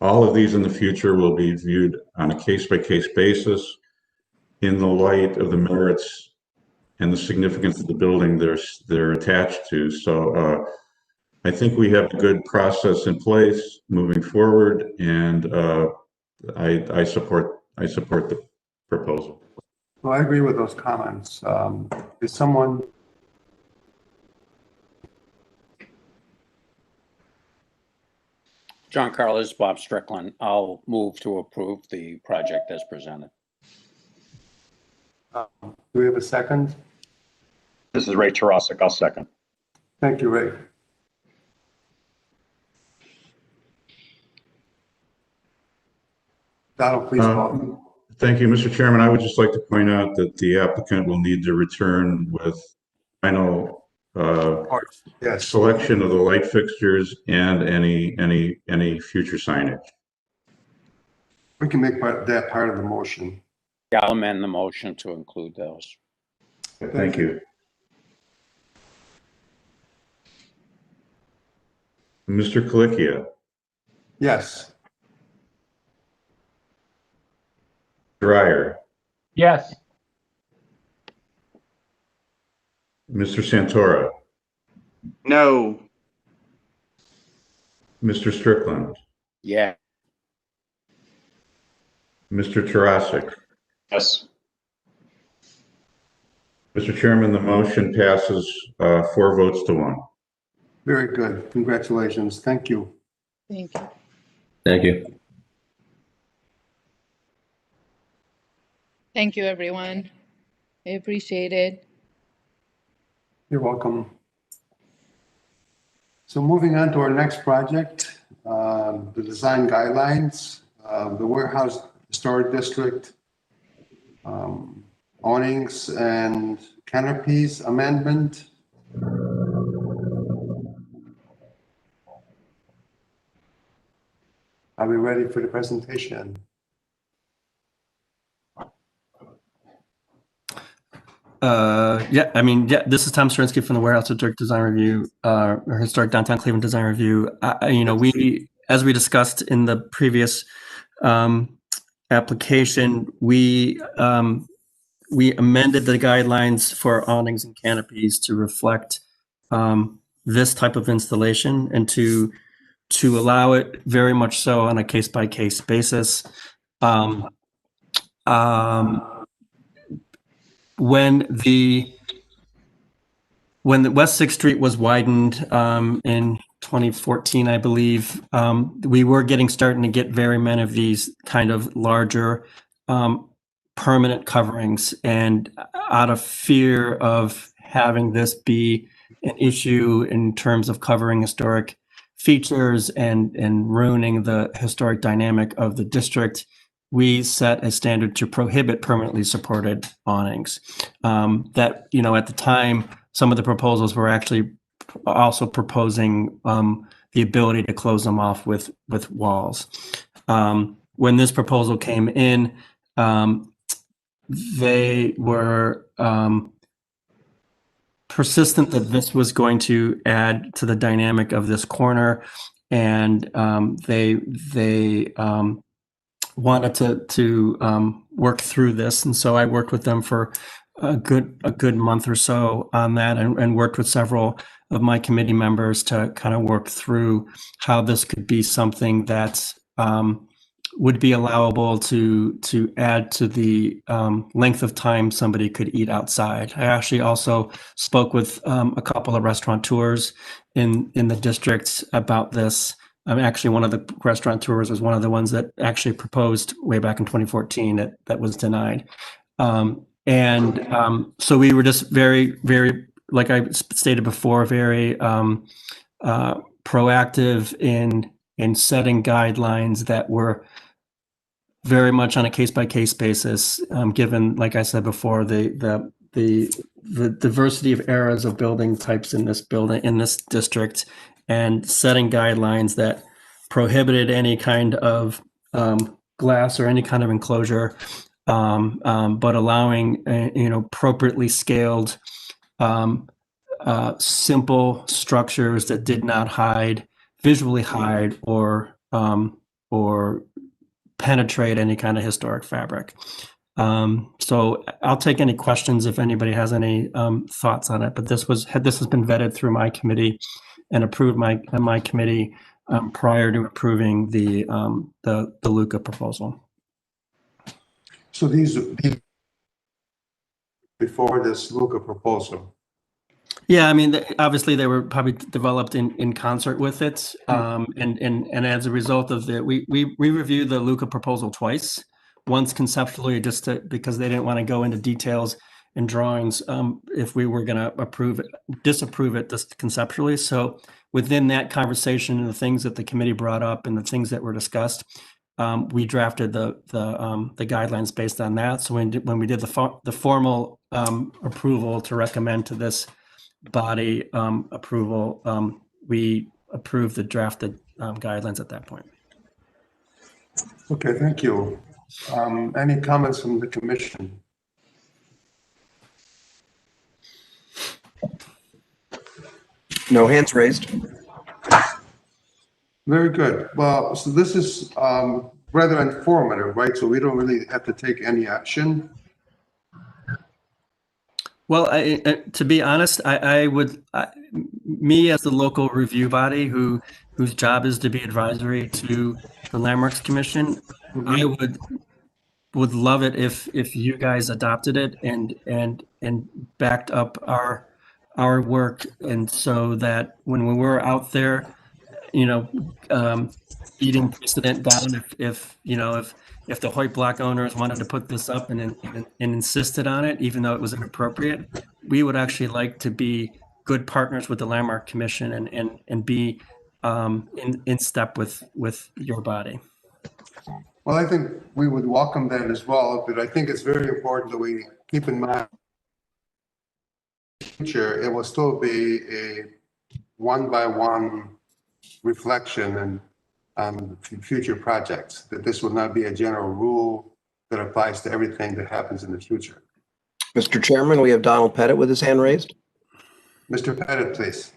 all of these in the future will be viewed on a case-by-case basis in the light of the merits and the significance of the building they're attached to. So I think we have a good process in place moving forward, and I support the proposal. Well, I agree with those comments. Is someone, John Carlos, Bob Strickland. I'll move to approve the project as presented. do we have a second? This is Ray Tarasic. I'll second. Thank you, Ray. Donald, please vote. Thank you, Mr. Chairman. I would just like to point out that the applicant will need to return with final Yes. selection of the light fixtures and any future signage. We can make that part of the motion. Yeah, I'll amend the motion to include those. Thank you. Mr. Colicchio, Yes. Dreyer, Yes. Mr. Santora, No. Mr. Strickland, Yeah. Mr. Tarasic. Yes. Mr. Chairman, the motion passes 4 votes to 1. Very good. Congratulations. Thank you. Thank you. Thank you. Thank you, everyone. I appreciate it. You're welcome. So moving on to our next project, the design guidelines, the Warehouse Historic District, awnings and canopies amendment. Are we ready for the presentation? This is Tom Sterinsky from the Warehouse District Design Review, or Historic Downtown Cleveland Design Review. We, as we discussed in the previous application, we amended the guidelines for awnings and canopies to reflect this type of installation and to allow it very much so on a case-by-case basis. When the West 6th Street was widened in 2014, I believe, we were starting to get very many of these kind of larger permanent coverings, and out of fear of having this be an issue in terms of covering historic features and ruining the historic dynamic of the district, we set a standard to prohibit permanently supported awnings. At the time, some of the proposals were actually also proposing the ability to close them off with walls. When this proposal came in, they were persistent that this was going to add to the dynamic of this corner, and they wanted to work through this, and so I worked with them for a good month or so on that, and worked with several of my committee members to kind of work through how this could be something that would be allowable to add to the length of time somebody could eat outside. I actually also spoke with a couple of restaurateurs in the district about this. Actually, one of the restaurateurs was one of the ones that actually proposed way back in 2014 that was denied. So we were just very, very, like I stated before, very proactive in setting guidelines that were very much on a case-by-case basis, given, like I said before, the diversity of eras of building types in this district, and setting guidelines that prohibited any kind of glass or any kind of enclosure, but allowing appropriately scaled simple structures that did not visually hide or or penetrate any kind of historic fabric. So I'll take any questions if anybody has any thoughts on it. But this has been vetted through my committee and approved my committee prior to approving the Luca proposal. So these before this Luca proposal. Yeah, I mean, obviously they were probably developed in concert with it, and as a result of that, we reviewed the Luca proposal twice. Once conceptually, because they didn't want to go into details and drawings if we were going to disapprove it just conceptually. So within that conversation and the things that the committee brought up and the things that were discussed, we drafted the guidelines based on that. So when we did the formal approval to recommend to this body approval, we approved the drafted guidelines at that point. Okay, thank you. Any comments from the commission? No hands raised. Very good. Well, so this is rather informative, right? So we don't really have to take any action. Well, to be honest, I would, me as the local review body whose job is to be advisory to the Landmarks Commission, I would love it if you guys adopted it and backed up our work, and so that when we were out there, beating precedent down, if the Hoyt Block owners wanted to put this up and insisted on it, even though it was inappropriate, we would actually like to be good partners with the Landmark Commission and be in step with your body. Well, I think we would welcome that as well, but I think it's very important that we keep in mind future, it will still be a one-by-one reflection and future projects, that this will not be a general rule that applies to everything that happens in the future. Mr. Chairman, we have Donald Pettit with his hand raised. Mr. Pettit, please.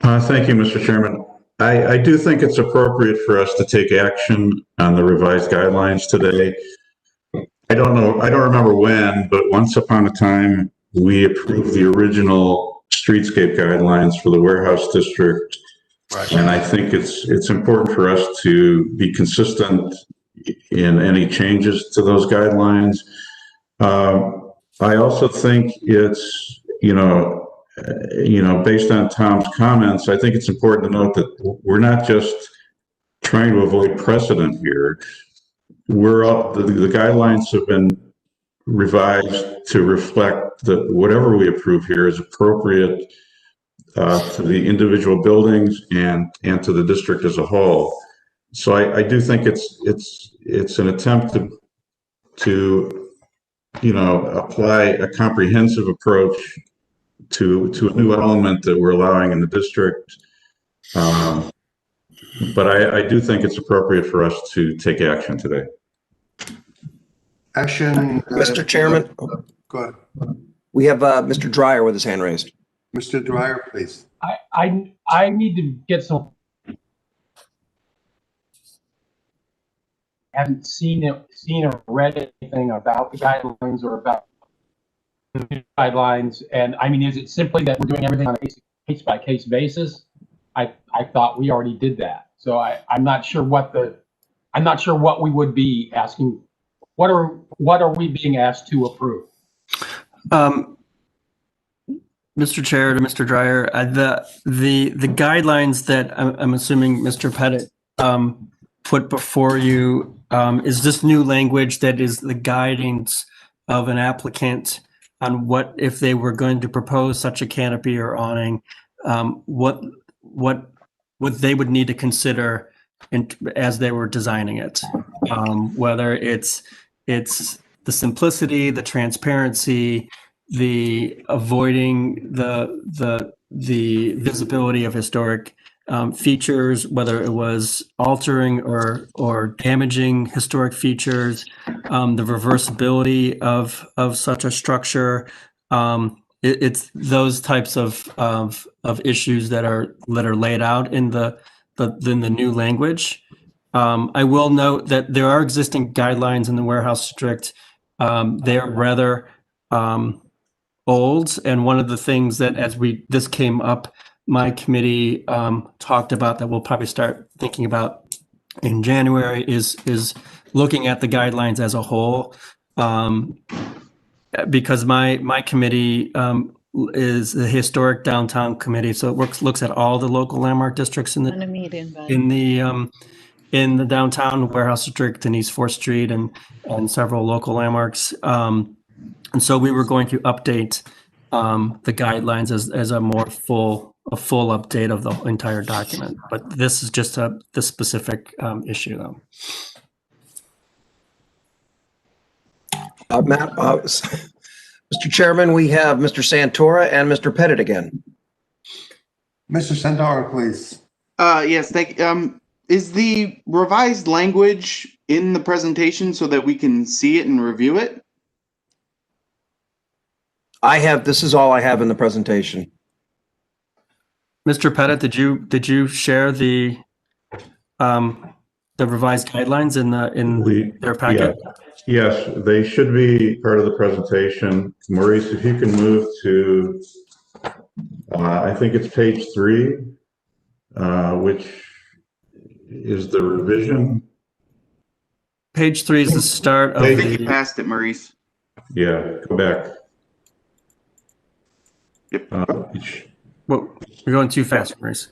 Thank you, Mr. Chairman. I do think it's appropriate for us to take action on the revised guidelines today. I don't remember when, but once upon a time, we approved the original streetscape guidelines for the warehouse district. Right. And I think it's important for us to be consistent in any changes to those guidelines. I also think it's, based on Tom's comments, I think it's important to note that we're not just trying to avoid precedent here. The guidelines have been revised to reflect that whatever we approve here is appropriate to the individual buildings and to the district as a whole. So I do think it's an attempt to apply a comprehensive approach to a new element that we're allowing in the district. But I do think it's appropriate for us to take action today. Action. Mr. Chairman, Go ahead. we have Mr. Dryer with his hand raised. Mr. Dryer, please. I need to get some. Haven't seen or read anything about the guidelines or about the guidelines. And I mean, is it simply that we're doing everything on a case by case basis? I thought we already did that. So I'm not sure what we would be asking. What are we being asked to approve? Mr. Chair, to Mr. Dryer, the guidelines that I'm assuming Mr. Pettit put before you is this new language that is the guidance of an applicant on what if they were going to propose such a canopy or awning, what they would need to consider as they were designing it, whether it's the simplicity, the transparency, the avoiding the visibility of historic features, whether it was altering or damaging historic features, the reversibility of such a structure. It's those types of issues that are laid out in the new language. I will note that there are existing guidelines in the warehouse district. They're rather old, and one of the things that this came up, my committee talked about that we'll probably start thinking about in January is looking at the guidelines as a whole, because my committee is the historic downtown committee, so it looks at all the local landmark districts in On a meeting, but in the downtown warehouse district and East 4th Street and several local landmarks. And so we were going to update the guidelines as a more full update of the entire document. But this is just this specific issue, though. Matt, Mr. Chairman, we have Mr. Santora and Mr. Pettit again. Mr. Santora, please. Yes, is the revised language in the presentation so that we can see it and review it? This is all I have in the presentation. Mr. Pettit, did you share the revised guidelines in their packet? Yeah. Yes, they should be part of the presentation. Maurice, if you can move to, I think it's page 3, which is the revision. Page 3 is the start of I think you passed it, Maurice. Yeah, go back. Yep. Well, you're going too fast, Maurice.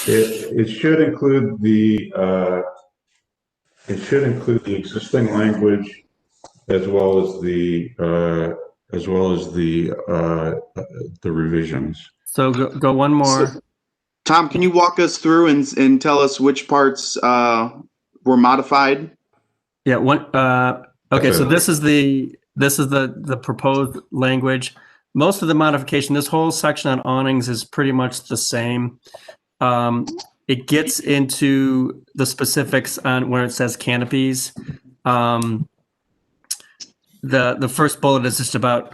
It should include the existing language as well as the revisions. So go one more. Tom, can you walk us through and tell us which parts were modified? Yeah. Okay. So this is the proposed language. Most of the modification, this whole section on awnings is pretty much the same. It gets into the specifics on where it says canopies. The first bullet is just about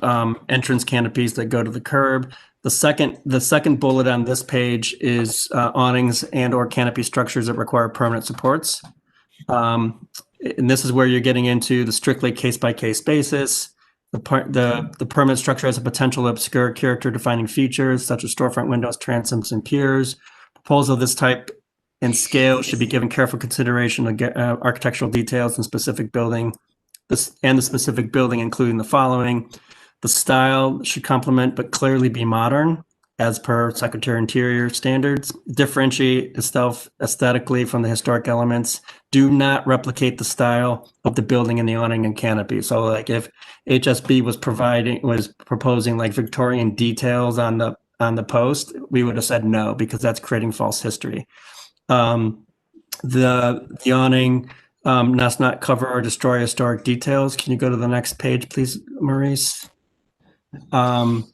entrance canopies that go to the curb. The second bullet on this page is awnings and or canopy structures that require permanent supports. And this is where you're getting into the strictly case-by-case basis. The permanent structure has a potential to obscure character-defining features such as storefront windows, transoms, and piers. Proposal of this type and scale should be given careful consideration to architectural details and specific building. The specific building, including the following: the style should complement but clearly be modern, as per Secretary of Interior standards. Differentiate itself aesthetically from the historic elements. Do not replicate the style of the building and the awning and canopy. So, like if HSB was proposing like Victorian details on the post, we would have said no, because that's creating false history. The awning does not cover or destroy historic details. Can you go to the next page, please, Maurice? And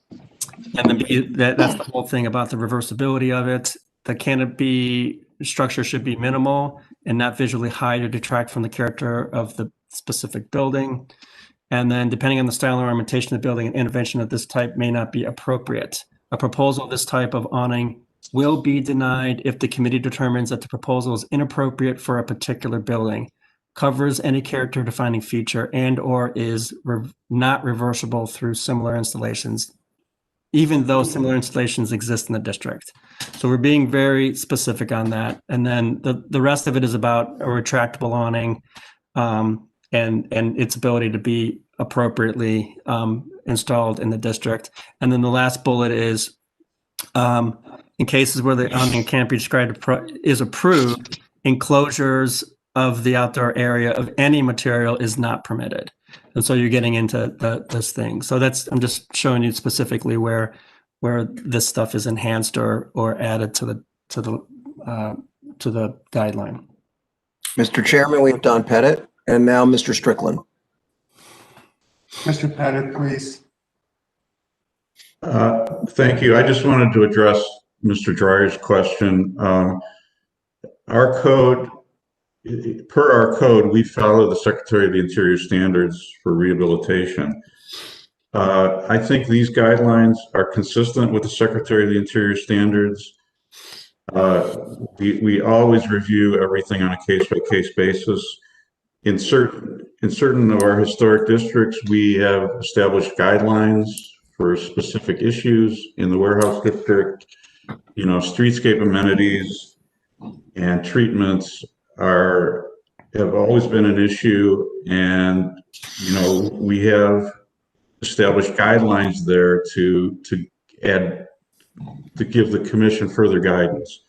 that's the whole thing about the reversibility of it. The canopy structure should be minimal and not visually hide or detract from the character of the specific building. And then, depending on the style and ornamentation of the building, an intervention of this type may not be appropriate. A proposal of this type of awning will be denied if the committee determines that the proposal is inappropriate for a particular building, covers any character defining feature, and or is not reversible through similar installations, even though similar installations exist in the district. So we're being very specific on that. And then the rest of it is about a retractable awning and its ability to be appropriately installed in the district. And then the last bullet is in cases where the awning can't be described is approved, enclosures of the outdoor area of any material is not permitted. And so you're getting into this thing. So I'm just showing you specifically where this stuff is enhanced or added to the guideline. Mr. Chairman, we have Don Pettit and now Mr. Strickland. Mr. Pettit, please. Thank you. I just wanted to address Mr. Dreyer's question. Our code, per our code, we follow the Secretary of the Interior standards for rehabilitation. I think these guidelines are consistent with the Secretary of the Interior standards. We always review everything on a case-by-case basis. In certain of our historic districts, we have established guidelines for specific issues. In the warehouse district, you know, streetscape amenities and treatments have always been an issue, and you know, we have established guidelines there to give the commission further guidance.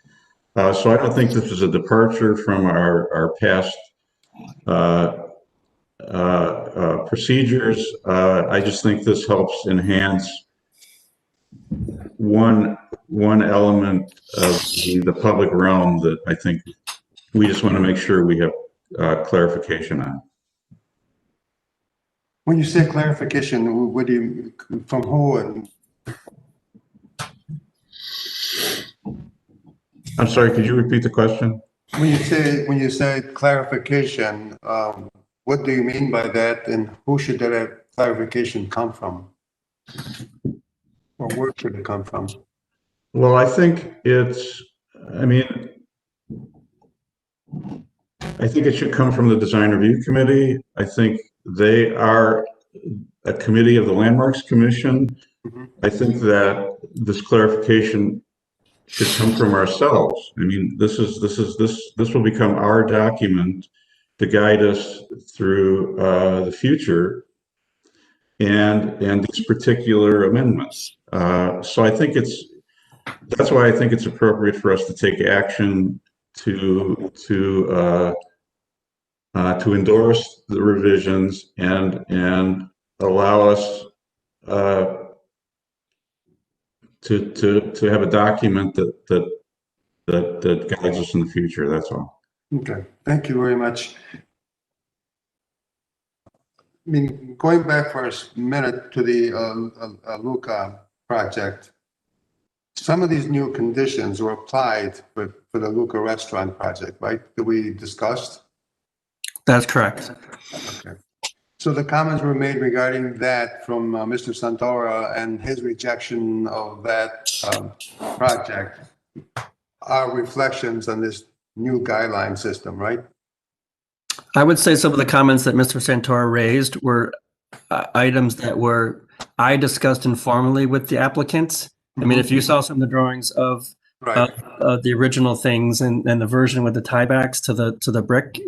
So I don't think this is a departure from our past procedures. I just think this helps enhance one element of the public realm that I think we just want to make sure we have clarification on. When you say clarification, what do you, from who? And I'm sorry, could you repeat the question? when you say clarification, what do you mean by that, and who should that clarification come from? Or where should it come from? Well, I think I think it should come from the Design Review Committee. I think they are a committee of the Landmarks Commission. I think that this clarification should come from ourselves. I mean, this will become our document to guide us through the future and these particular amendments. So I think that's why I think it's appropriate for us to take action to endorse the revisions and allow us to have a document that guides us in the future. That's all. Okay, thank you very much. I mean, going back for a minute to the Luca project, some of these new conditions were applied for the Luca restaurant project, right? That we discussed? That's correct. Okay. So the comments were made regarding that from Mr. Santora and his rejection of that project are reflections on this new guideline system, right? I would say some of the comments that Mr. Santora raised were items that I discussed informally with the applicants. I mean, if you saw some of the drawings of the original things and the version with the tiebacks to the brick,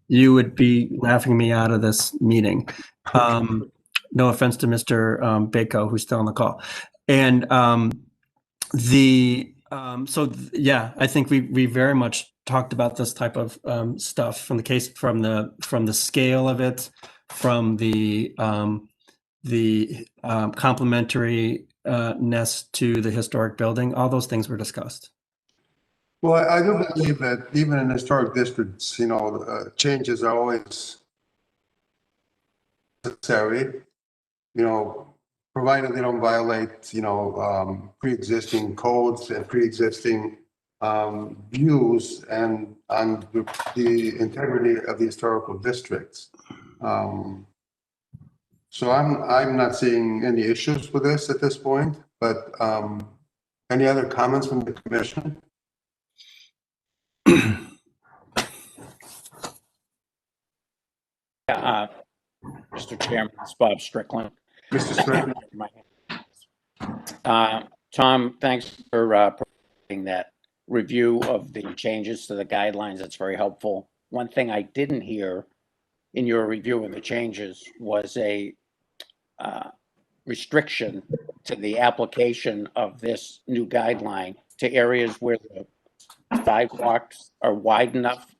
you would be laughing me out of this meeting. No offense to Mr. Bako, who's still on the call. And yeah, I think we very much talked about this type of stuff from the scale of it, from the complementariness to the historic building. All those things were discussed. Well, I do believe that even in historic districts, you know, changes are always necessary, you know, provided they don't violate, you know, pre-existing codes and pre-existing views and on the integrity of the historical districts. So I'm not seeing any issues with this at this point, but any other comments from the commission? Yeah, Mr. Chairman, it's Bob Strickland. Mr. Strickland. Tom, thanks for providing that review of the changes to the guidelines. That's very helpful. One thing I didn't hear in your review of the changes was a restriction to the application of this new guideline to areas where the sidewalks are wide enough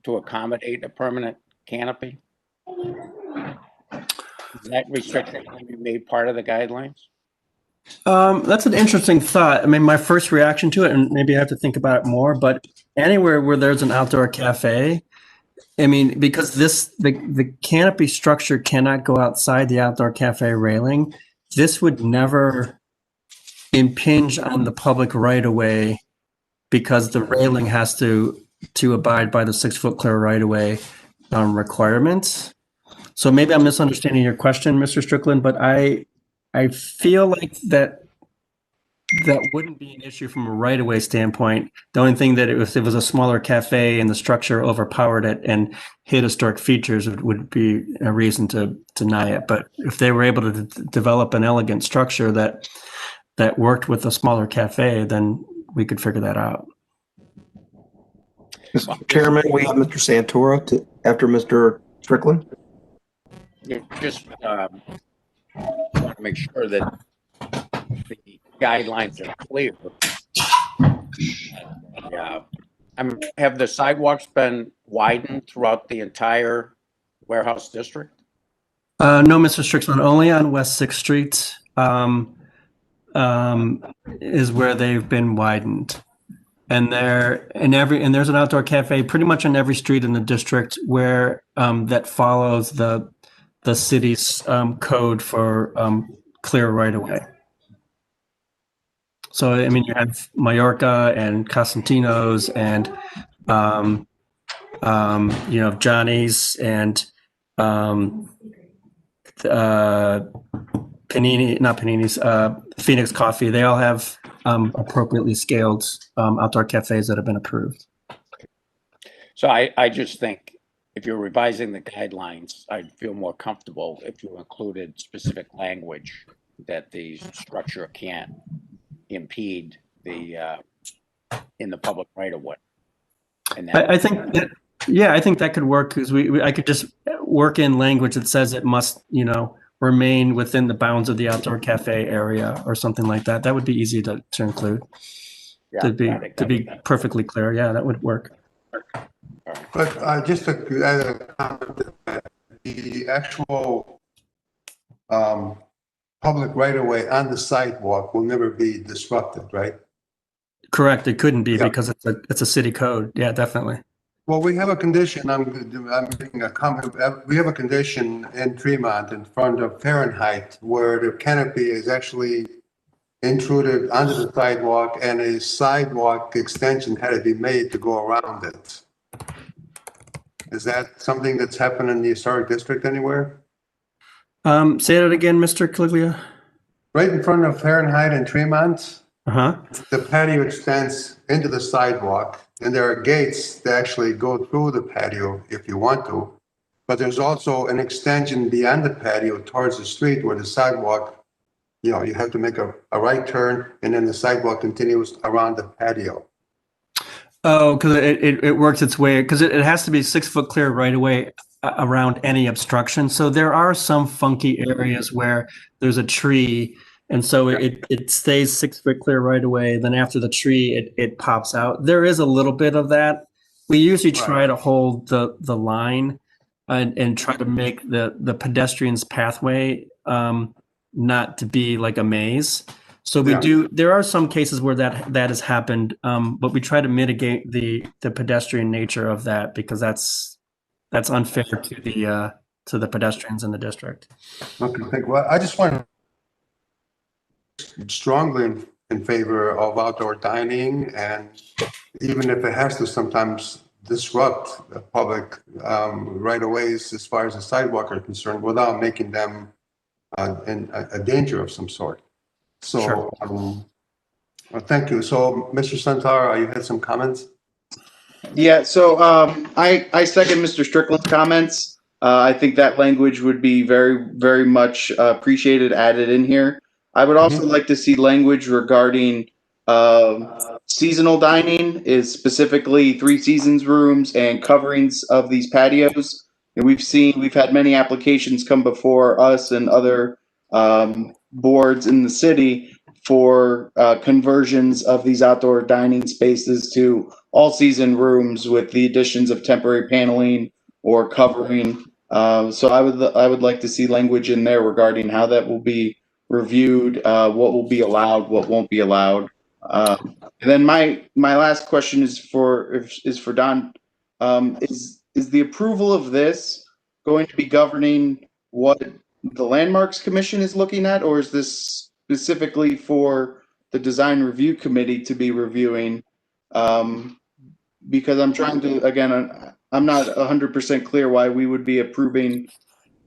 to accommodate a permanent canopy. Is that restriction going to be made part of the guidelines? That's an interesting thought. I mean, my first reaction to it, and maybe I have to think about it more, but anywhere where there's an outdoor cafe, I mean, because the canopy structure cannot go outside the outdoor cafe railing, this would never impinge on the public right of way because the railing has to abide by the 6 foot clear right of way requirements. So maybe I'm misunderstanding your question, Mr. Strickland, but I feel like that that wouldn't be an issue from a right-of-way standpoint. The only thing that if it was a smaller cafe and the structure overpowered it and hit historic features would be a reason to deny it. But if they were able to develop an elegant structure that worked with a smaller cafe, then we could figure that out. Mr. Chairman, we have Mr. Santoro after Mr. Strickland. Yeah, just want to make sure that the guidelines are clear. Yeah. Have the sidewalks been widened throughout the entire warehouse district? No, Mr. Strickland, only on West 6th Street is where they've been widened. And there's an outdoor cafe pretty much on every street in the district where that follows the city's code for clear right of way. So, I mean, you have Mallorca and Cosentino's and, Johnny's and Phoenix Coffee. They all have appropriately scaled outdoor cafes that have been approved. So I just think if you're revising the guidelines, I'd feel more comfortable if you included specific language that the structure can't impede the in the public right of way. And I think that could work because I could just work in language that says it must, remain within the bounds of the outdoor cafe area or something like that. That would be easy to include. Yeah, to be perfectly clear. Yeah, that would work. But just to add a comment, the actual public right-of-way on the sidewalk will never be disrupted, right? Correct. It couldn't be Yeah. because it's a city code. Yeah, definitely. Well, we have a condition, I'm making a comment, we have a condition in Tremont in front of Fahrenheit where the canopy is actually intruded onto the sidewalk and a sidewalk extension had to be made to go around it. Is that something that's happened in the historic district anywhere? Say that again, Mr. Caliglia. Right in front of Fahrenheit and Tremont, Uh-huh. the patio extends into the sidewalk, and there are gates that actually go through the patio if you want to. But there's also an extension beyond the patio towards the street where the sidewalk, you have to make a right turn, and then the sidewalk continues around the patio. Oh, because it works its way, because it has to be 6 foot clear right away around any obstruction. So there are some funky areas where there's a tree, and so it stays 6 foot clear right away. Then after the tree, it pops out. There is a little bit of that. We usually try to hold the line and try to make the pedestrian's pathway not to be like a maze. So there are some cases where that has happened, but we try to mitigate the pedestrian nature of that because that's unfair to the pedestrians in the district. Okay, thank you. Well, I just want to strongly in favor of outdoor dining, and even if it has to sometimes disrupt the public right-of-ways as far as the sidewalk are concerned without making them in a danger of some sort. So, Sure. well, thank you. So, Mr. Santara, you had some comments? Yeah, so I second Mr. Strickland's comments. I think that language would be very, very much appreciated, added in here. I would also like to see language regarding seasonal dining, is specifically 3 Seasons rooms and coverings of these patios. And we've had many applications come before us and other boards in the city for conversions of these outdoor dining spaces to all season rooms with the additions of temporary paneling or covering. So I would like to see language in there regarding how that will be reviewed, what will be allowed, what won't be allowed. And then my last question is for Don. Is the approval of this going to be governing what the Landmarks Commission is looking at, or is this specifically for the Design Review Committee to be reviewing? Because I'm trying to, again, I'm not 100% clear why we would be approving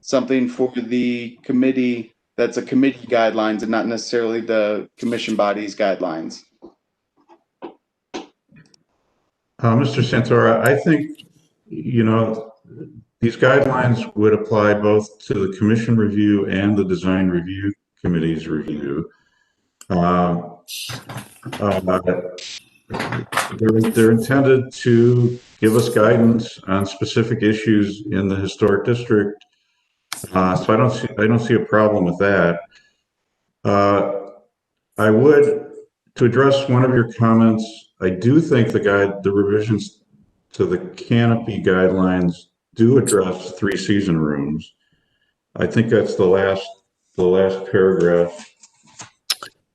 something for the committee that's a committee guidelines and not necessarily the commission body's guidelines. Mr. Santora, I think, you know, these guidelines would apply both to the commission review and the design review committee's review. They're intended to give us guidance on specific issues in the historic district. So I don't see a problem with that. I would, to address one of your comments, I do think the revisions to the canopy guidelines do address 3-season rooms. I think that's the last paragraph.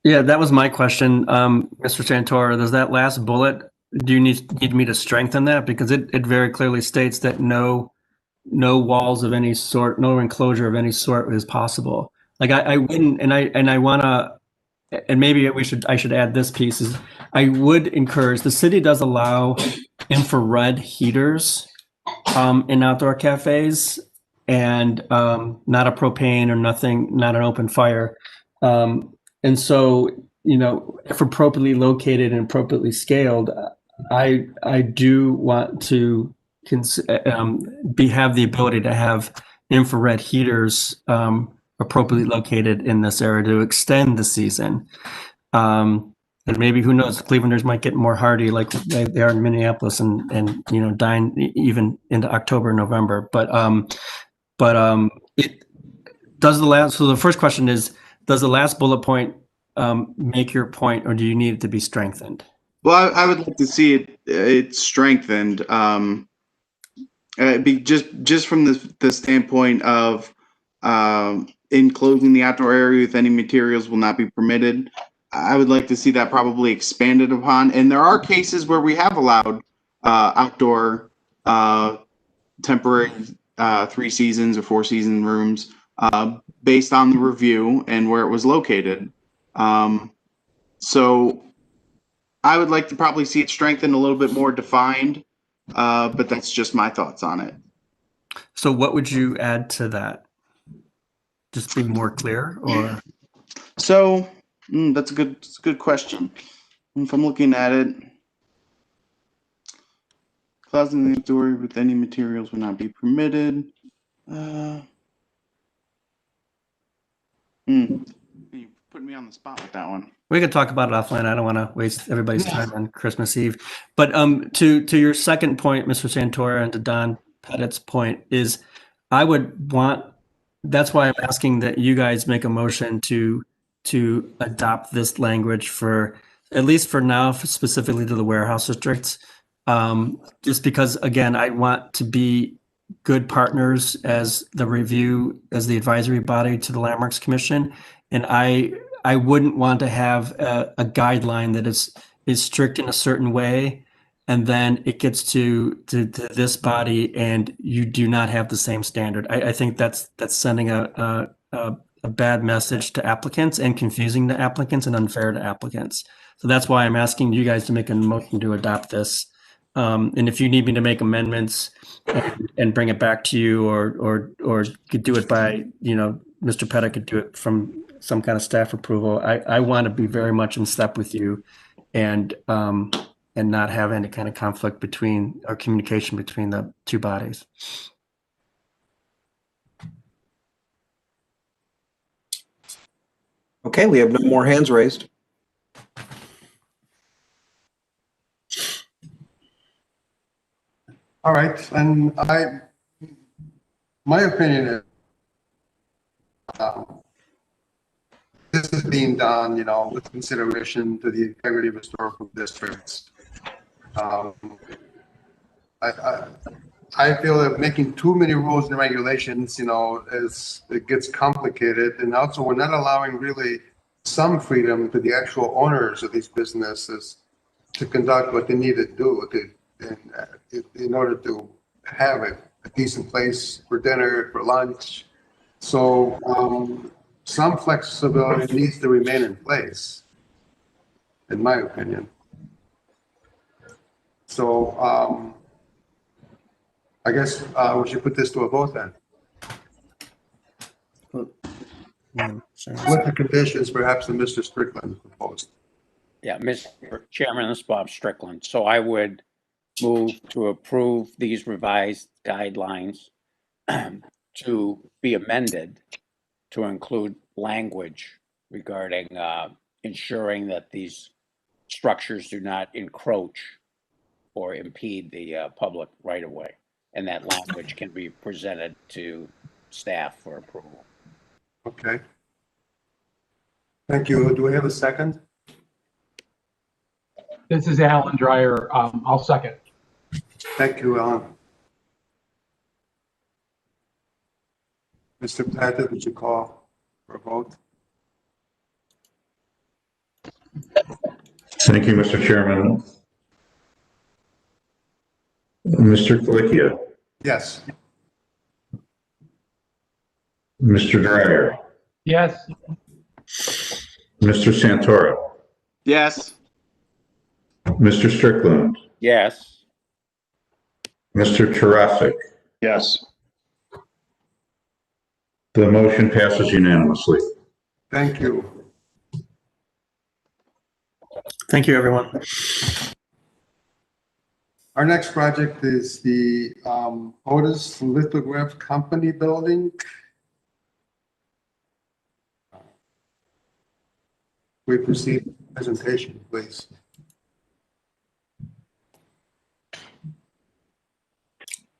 Yeah, that was my question, Mr. Santora. Does that last bullet, do you need me to strengthen that? Because it very clearly states that no walls of any sort, no enclosure of any sort is possible. Like I wouldn't, and I want to, and maybe I should add this piece, is I would encourage, the city does allow infrared heaters in outdoor cafes, and not a propane or nothing, not an open fire. And so, you know, if appropriately located and appropriately scaled, I do want to have the ability to have infrared heaters appropriately located in this area to extend the season. And maybe, who knows, Clevelanders might get more hardy like they are in Minneapolis and you know, dine even into October, November. But it does the last. So the first question is, does the last bullet point make your point, or do you need it to be strengthened? Well, I would like to see it strengthened. Just from the standpoint of enclosing the outdoor area with any materials will not be permitted. I would like to see that probably expanded upon. And there are cases where we have allowed outdoor temporary 3 seasons or 4 season rooms based on the review and where it was located. So I would like to probably see it strengthened, a little bit more defined, but that's just my thoughts on it. So what would you add to that? Just be more clear, or? So that's a good question. If I'm looking at it, closing the door with any materials will not be permitted. You put me on the spot with that one. We could talk about it offline. I don't want to waste everybody's time on Christmas Eve. But to your second point, Mr. Santora, and to Don Pettit's point, is I would want, that's why I'm asking that you guys make a motion to adopt this language for, at least for now, specifically to the warehouse districts. Just because, again, I want to be good partners as the review, as the advisory body to the Landmarks Commission. And I wouldn't want to have a guideline that is strict in a certain way, and then it gets to this body and you do not have the same standard. I think that's sending a bad message to applicants, and confusing to applicants, and unfair to applicants. So that's why I'm asking you guys to make a motion to adopt this. And if you need me to make amendments and bring it back to you, or could do it by, you know, Mr. Pettit could do it from some kind of staff approval. I want to be very much in step with you, and not have any kind of conflict between, or communication between, the two bodies. Okay, we have no more hands raised. All right, and my opinion is this is being done, you know, with consideration to the integrity of historical districts. I feel that making too many rules and regulations, you know, it gets complicated, and also we're not allowing really some freedom to the actual owners of these businesses to conduct what they need to do in order to have a decent place for dinner, for lunch. So some flexibility needs to remain in place, in my opinion. So I guess we should put this to a vote then. With the conditions perhaps that Mr. Strickland proposed. Yeah, Mr. Chairman, this is Bob Strickland. So I would move to approve these revised guidelines to be amended to include language regarding ensuring that these structures do not encroach or impede the public right of way. And that language can be presented to staff for approval. Okay. Thank you. Do we have a second? This is Alan Dreyer. I'll second. Thank you, Alan. Mr. Platt, would you call for a vote? Thank you, Mr. Chairman. Mr. Colicchio, Yes. Mr. Dreyer, Yes. Mr. Santoro, Yes. Mr. Strickland, Yes. Mr. Tarasik. Yes. The motion passes unanimously. Thank you. Thank you, everyone. Our next project is the Otis Lithograph Company building. We proceed with the presentation, please.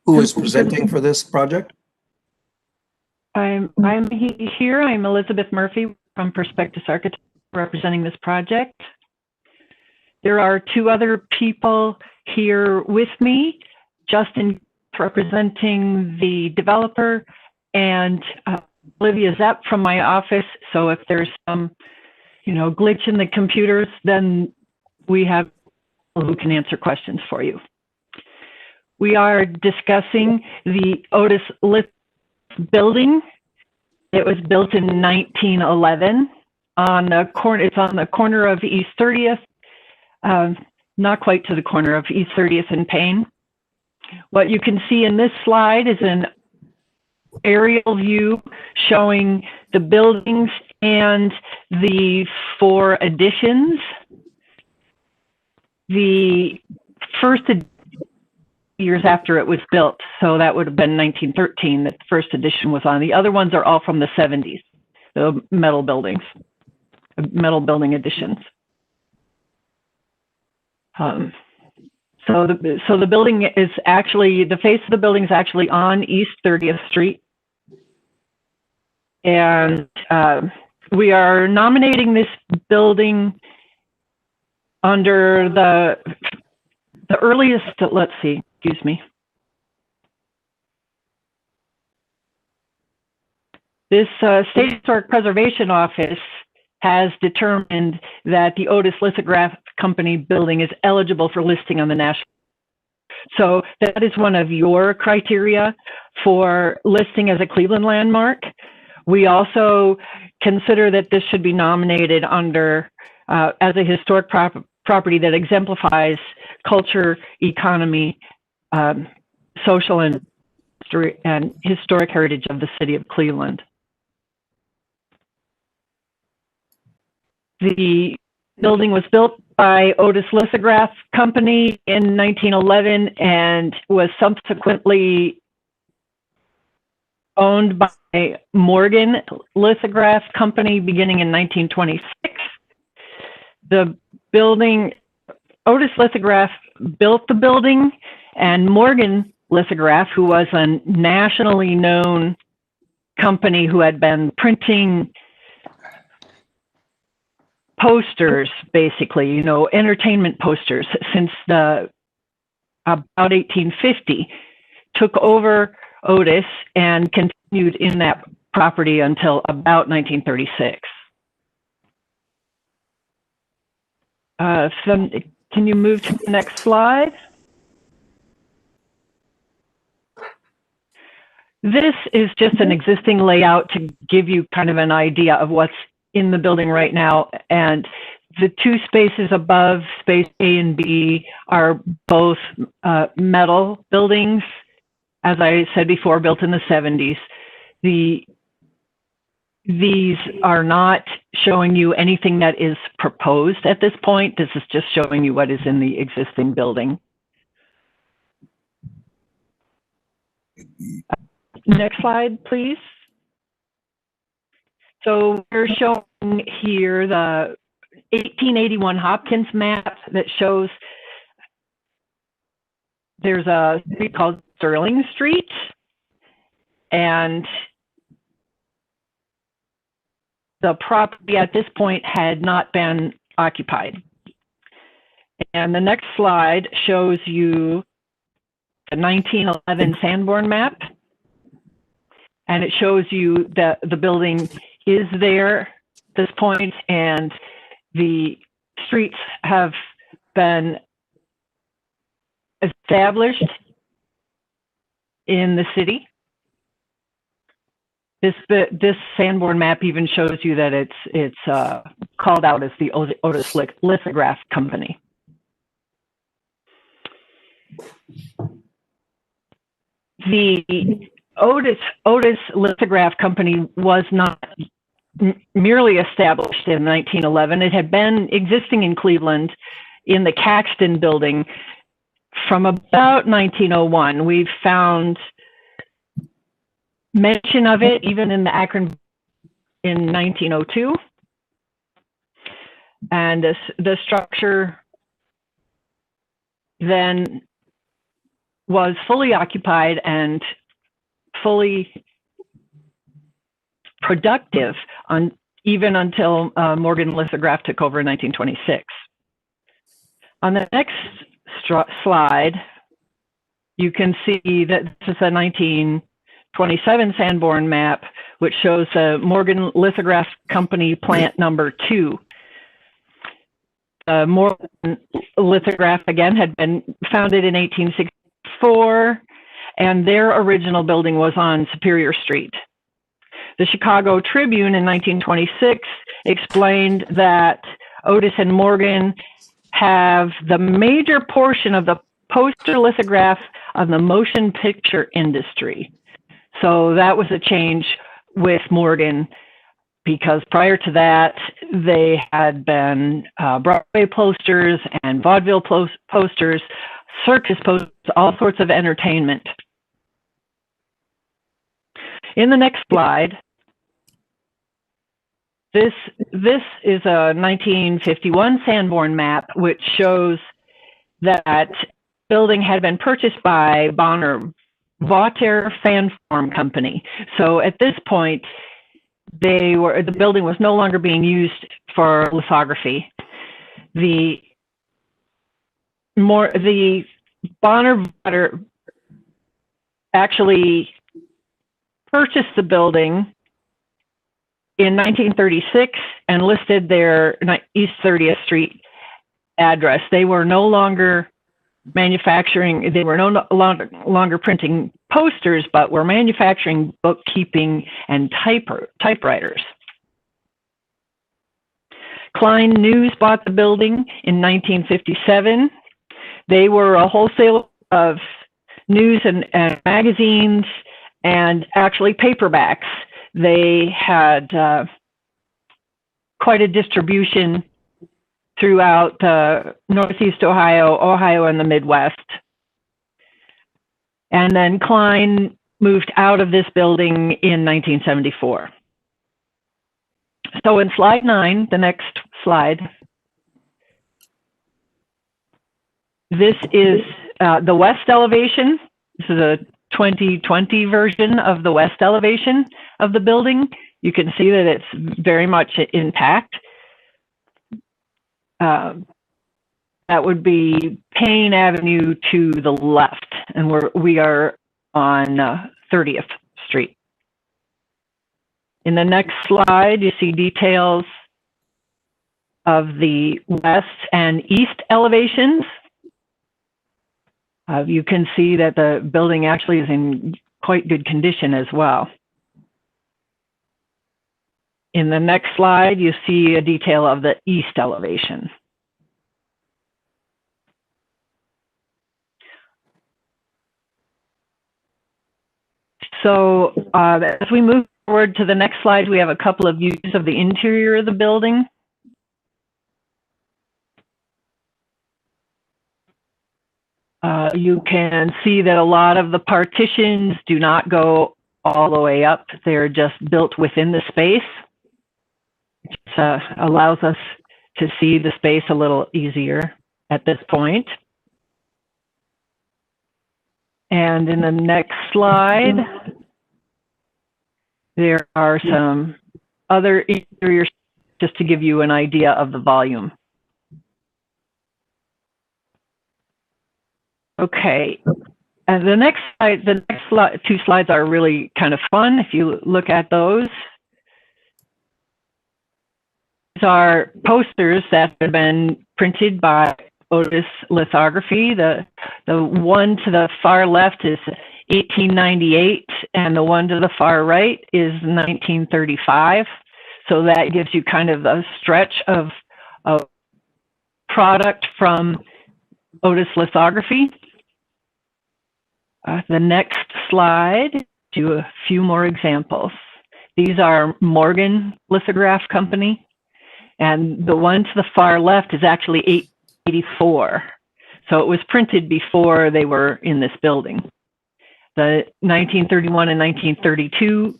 Who is presenting for this project? I'm here. I'm Elizabeth Murphy from Perspectus Architects representing this project. There are two other people here with me, Justin representing the developer and Olivia Zepp from my office. So if there's some, glitch in the computers, then we have people who can answer questions for you. We are discussing the Otis Lith building. It was built in 1911 on the corner. It's on the corner of East 30th, not quite to the corner of East 30th and Payne. What you can see in this slide is an aerial view showing the buildings and the 4 additions. The first years after it was built, so that would have been 1913 that the first edition was on. The other ones are all from the 70s, the metal building additions. So the building is actually, the face of the building is actually on East 30th Street. And we are nominating this building under the earliest, let's see, excuse me. This State Historic Preservation Office has determined that the Otis Lithograph Company building is eligible for listing on the national. So that is one of your criteria for listing as a Cleveland landmark. We also consider that this should be nominated under as a historic property that exemplifies culture, economy, social and historic heritage of the city of Cleveland. The building was built by Otis Lithograph Company in 1911 and was subsequently owned by Morgan Lithograph Company beginning in 1926. The building, Otis Lithograph built the building, and Morgan Lithograph, who was a nationally known company who had been printing posters, basically, entertainment posters since about 1850, took over Otis and continued in that property until about 1936. Can you move to the next slide? This is just an existing layout to give you kind of an idea of what's in the building right now. And the 2 spaces above, space A and B, are both metal buildings, as I said before, built in the 70s. The these are not showing you anything that is proposed at this point. This is just showing you what is in the existing building. Next slide, please. So we're showing here the 1881 Hopkins map that shows there's a street called Sterling Street, and the property at this point had not been occupied. And the next slide shows you the 1911 Sanborn map, and it shows you that the building is there at this point, and the streets have been established in the city. This Sanborn map even shows you that it's called out as the Otis Lithograph Company. The Otis Lithograph Company was not merely established in 1911. It had been existing in Cleveland in the Caxton building from about 1901. We've found mention of it even in the Akron in 1902. And the structure then was fully occupied and fully productive even until Morgan Lithograph took over in 1926. On the next slide, you can see that this is a 1927 Sanborn map, which shows the Morgan Lithograph Company plant number 2. Morgan Lithograph, again, had been founded in 1864, and their original building was on Superior Street. The Chicago Tribune in 1926 explained that Otis and Morgan have the major portion of the poster lithograph of the motion picture industry. So that was a change with Morgan, because prior to that, they had been Broadway posters and vaudeville posters, circus posters, all sorts of entertainment. In the next slide, this is a 1951 Sanborn map, which shows that building had been purchased by Bonner Vaughter Fanform Company. So at this point, the building was no longer being used for lithography. The Bonner Vaughter actually purchased the building in 1936 and listed their East 30th Street address. They were no longer manufacturing, they were no longer printing posters, but were manufacturing bookkeeping and typewriters. Klein News bought the building in 1957. They were a wholesaler of news and magazines and actually paperbacks. They had quite a distribution throughout Northeast Ohio, and the Midwest. And then Klein moved out of this building in 1974. So in slide 9, the next slide, this is the west elevation. This is a 2020 version of the west elevation of the building. You can see that it's very much intact. That would be Payne Avenue to the left, and we are on 30th Street. In the next slide, you see details of the west and east elevations. You can see that the building actually is in quite good condition as well. In the next slide, you see a detail of the east elevation. So as we move forward to the next slide, we have a couple of views of the interior of the building. You can see that a lot of the partitions do not go all the way up. They're just built within the space. It allows us to see the space a little easier at this point. And in the next slide, there are some other interior just to give you an idea of the volume. Okay, and the next two slides are really kind of fun if you look at those. These are posters that have been printed by Otis Lithography. The one to the far left is 1898, and the one to the far right is 1935. So that gives you kind of a stretch of product from Otis Lithography. The next slide, do a few more examples. These are Morgan Lithograph Company, and the one to the far left is actually 884. So it was printed before they were in this building. The 1931 and 1932,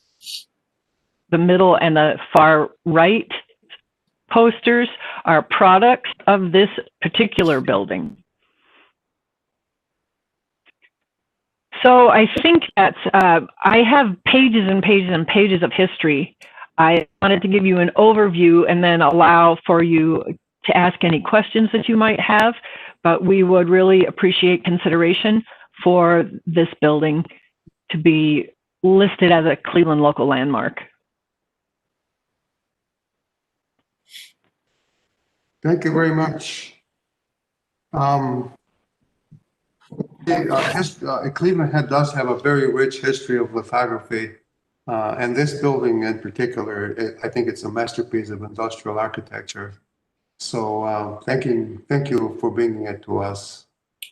the middle and the far right posters are products of this particular building. So I think that I have pages and pages and pages of history. I wanted to give you an overview and then allow for you to ask any questions that you might have, but we would really appreciate consideration for this building to be listed as a Cleveland local landmark. Thank you very much. Cleveland does have a very rich history of lithography, and this building in particular, I think it's a masterpiece of industrial architecture. So thank you for bringing it to us.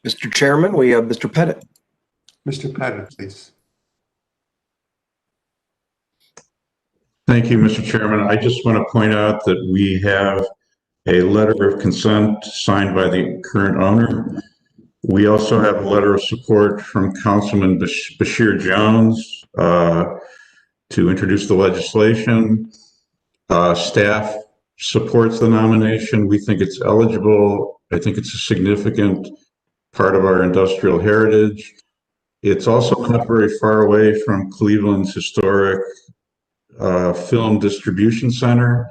Mr. Chairman, we have Mr. Pettit. Mr. Pettit, please. Thank you, Mr. Chairman. I just want to point out that we have a letter of consent signed by the current owner. We also have a letter of support from Councilman Bashir Jones to introduce the legislation. Staff supports the nomination. We think it's eligible. I think it's a significant part of our industrial heritage. It's also not very far away from Cleveland's historic film distribution center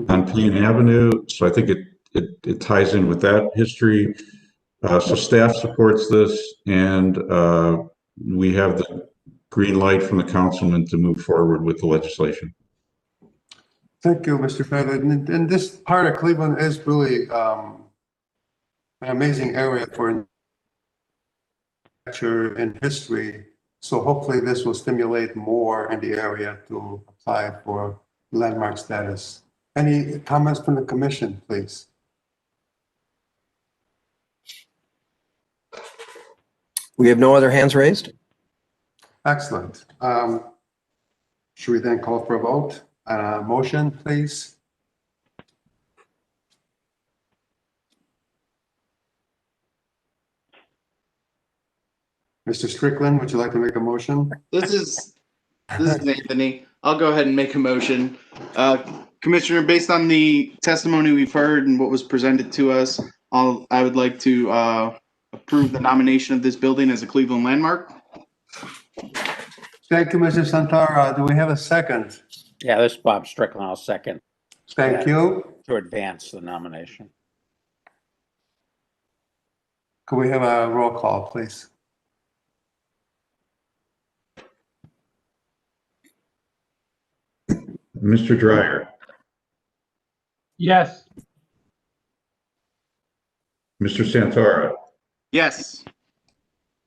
on Payne Avenue. So I think it ties in with that history. So staff supports this, and we have the green light from the councilman to move forward with the legislation. Thank you, Mr. Pettit. And this part of Cleveland is really an amazing area for architecture and history. So hopefully this will stimulate more in the area to apply for landmark status. Any comments from the commission, please? We have no other hands raised. Excellent. Should we then call for a vote? Motion, please. Mr. Strickland, would you like to make a motion? This is Anthony. I'll go ahead and make a motion. Commissioner, based on the testimony we've heard and what was presented to us, I would like to approve the nomination of this building as a Cleveland landmark. Thank you, Mr. Santara. Do we have a second? Yeah, this is Bob Strickland. I'll second. Thank you. To advance the nomination. Could we have a roll call, please? Mr. Dreyer, Yes. Mr. Santara, Yes.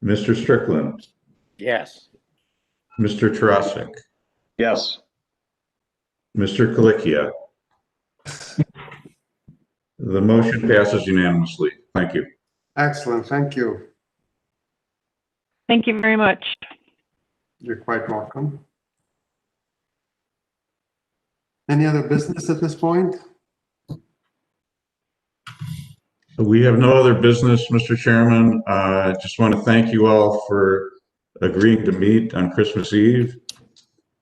Mr. Strickland, Yes. Mr. Tarasik, Yes. Mr. Kalikia. The motion passes unanimously. Thank you. Excellent. Thank you. Thank you very much. You're quite welcome. Any other business at this point? We have no other business, Mr. Chairman. I just want to thank you all for agreeing to meet on Christmas Eve.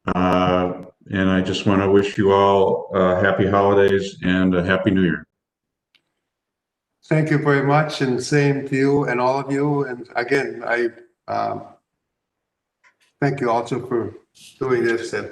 And I just want to wish you all happy holidays and a happy new year. Thank you very much, and same to you and all of you. And again, I thank you also for doing this at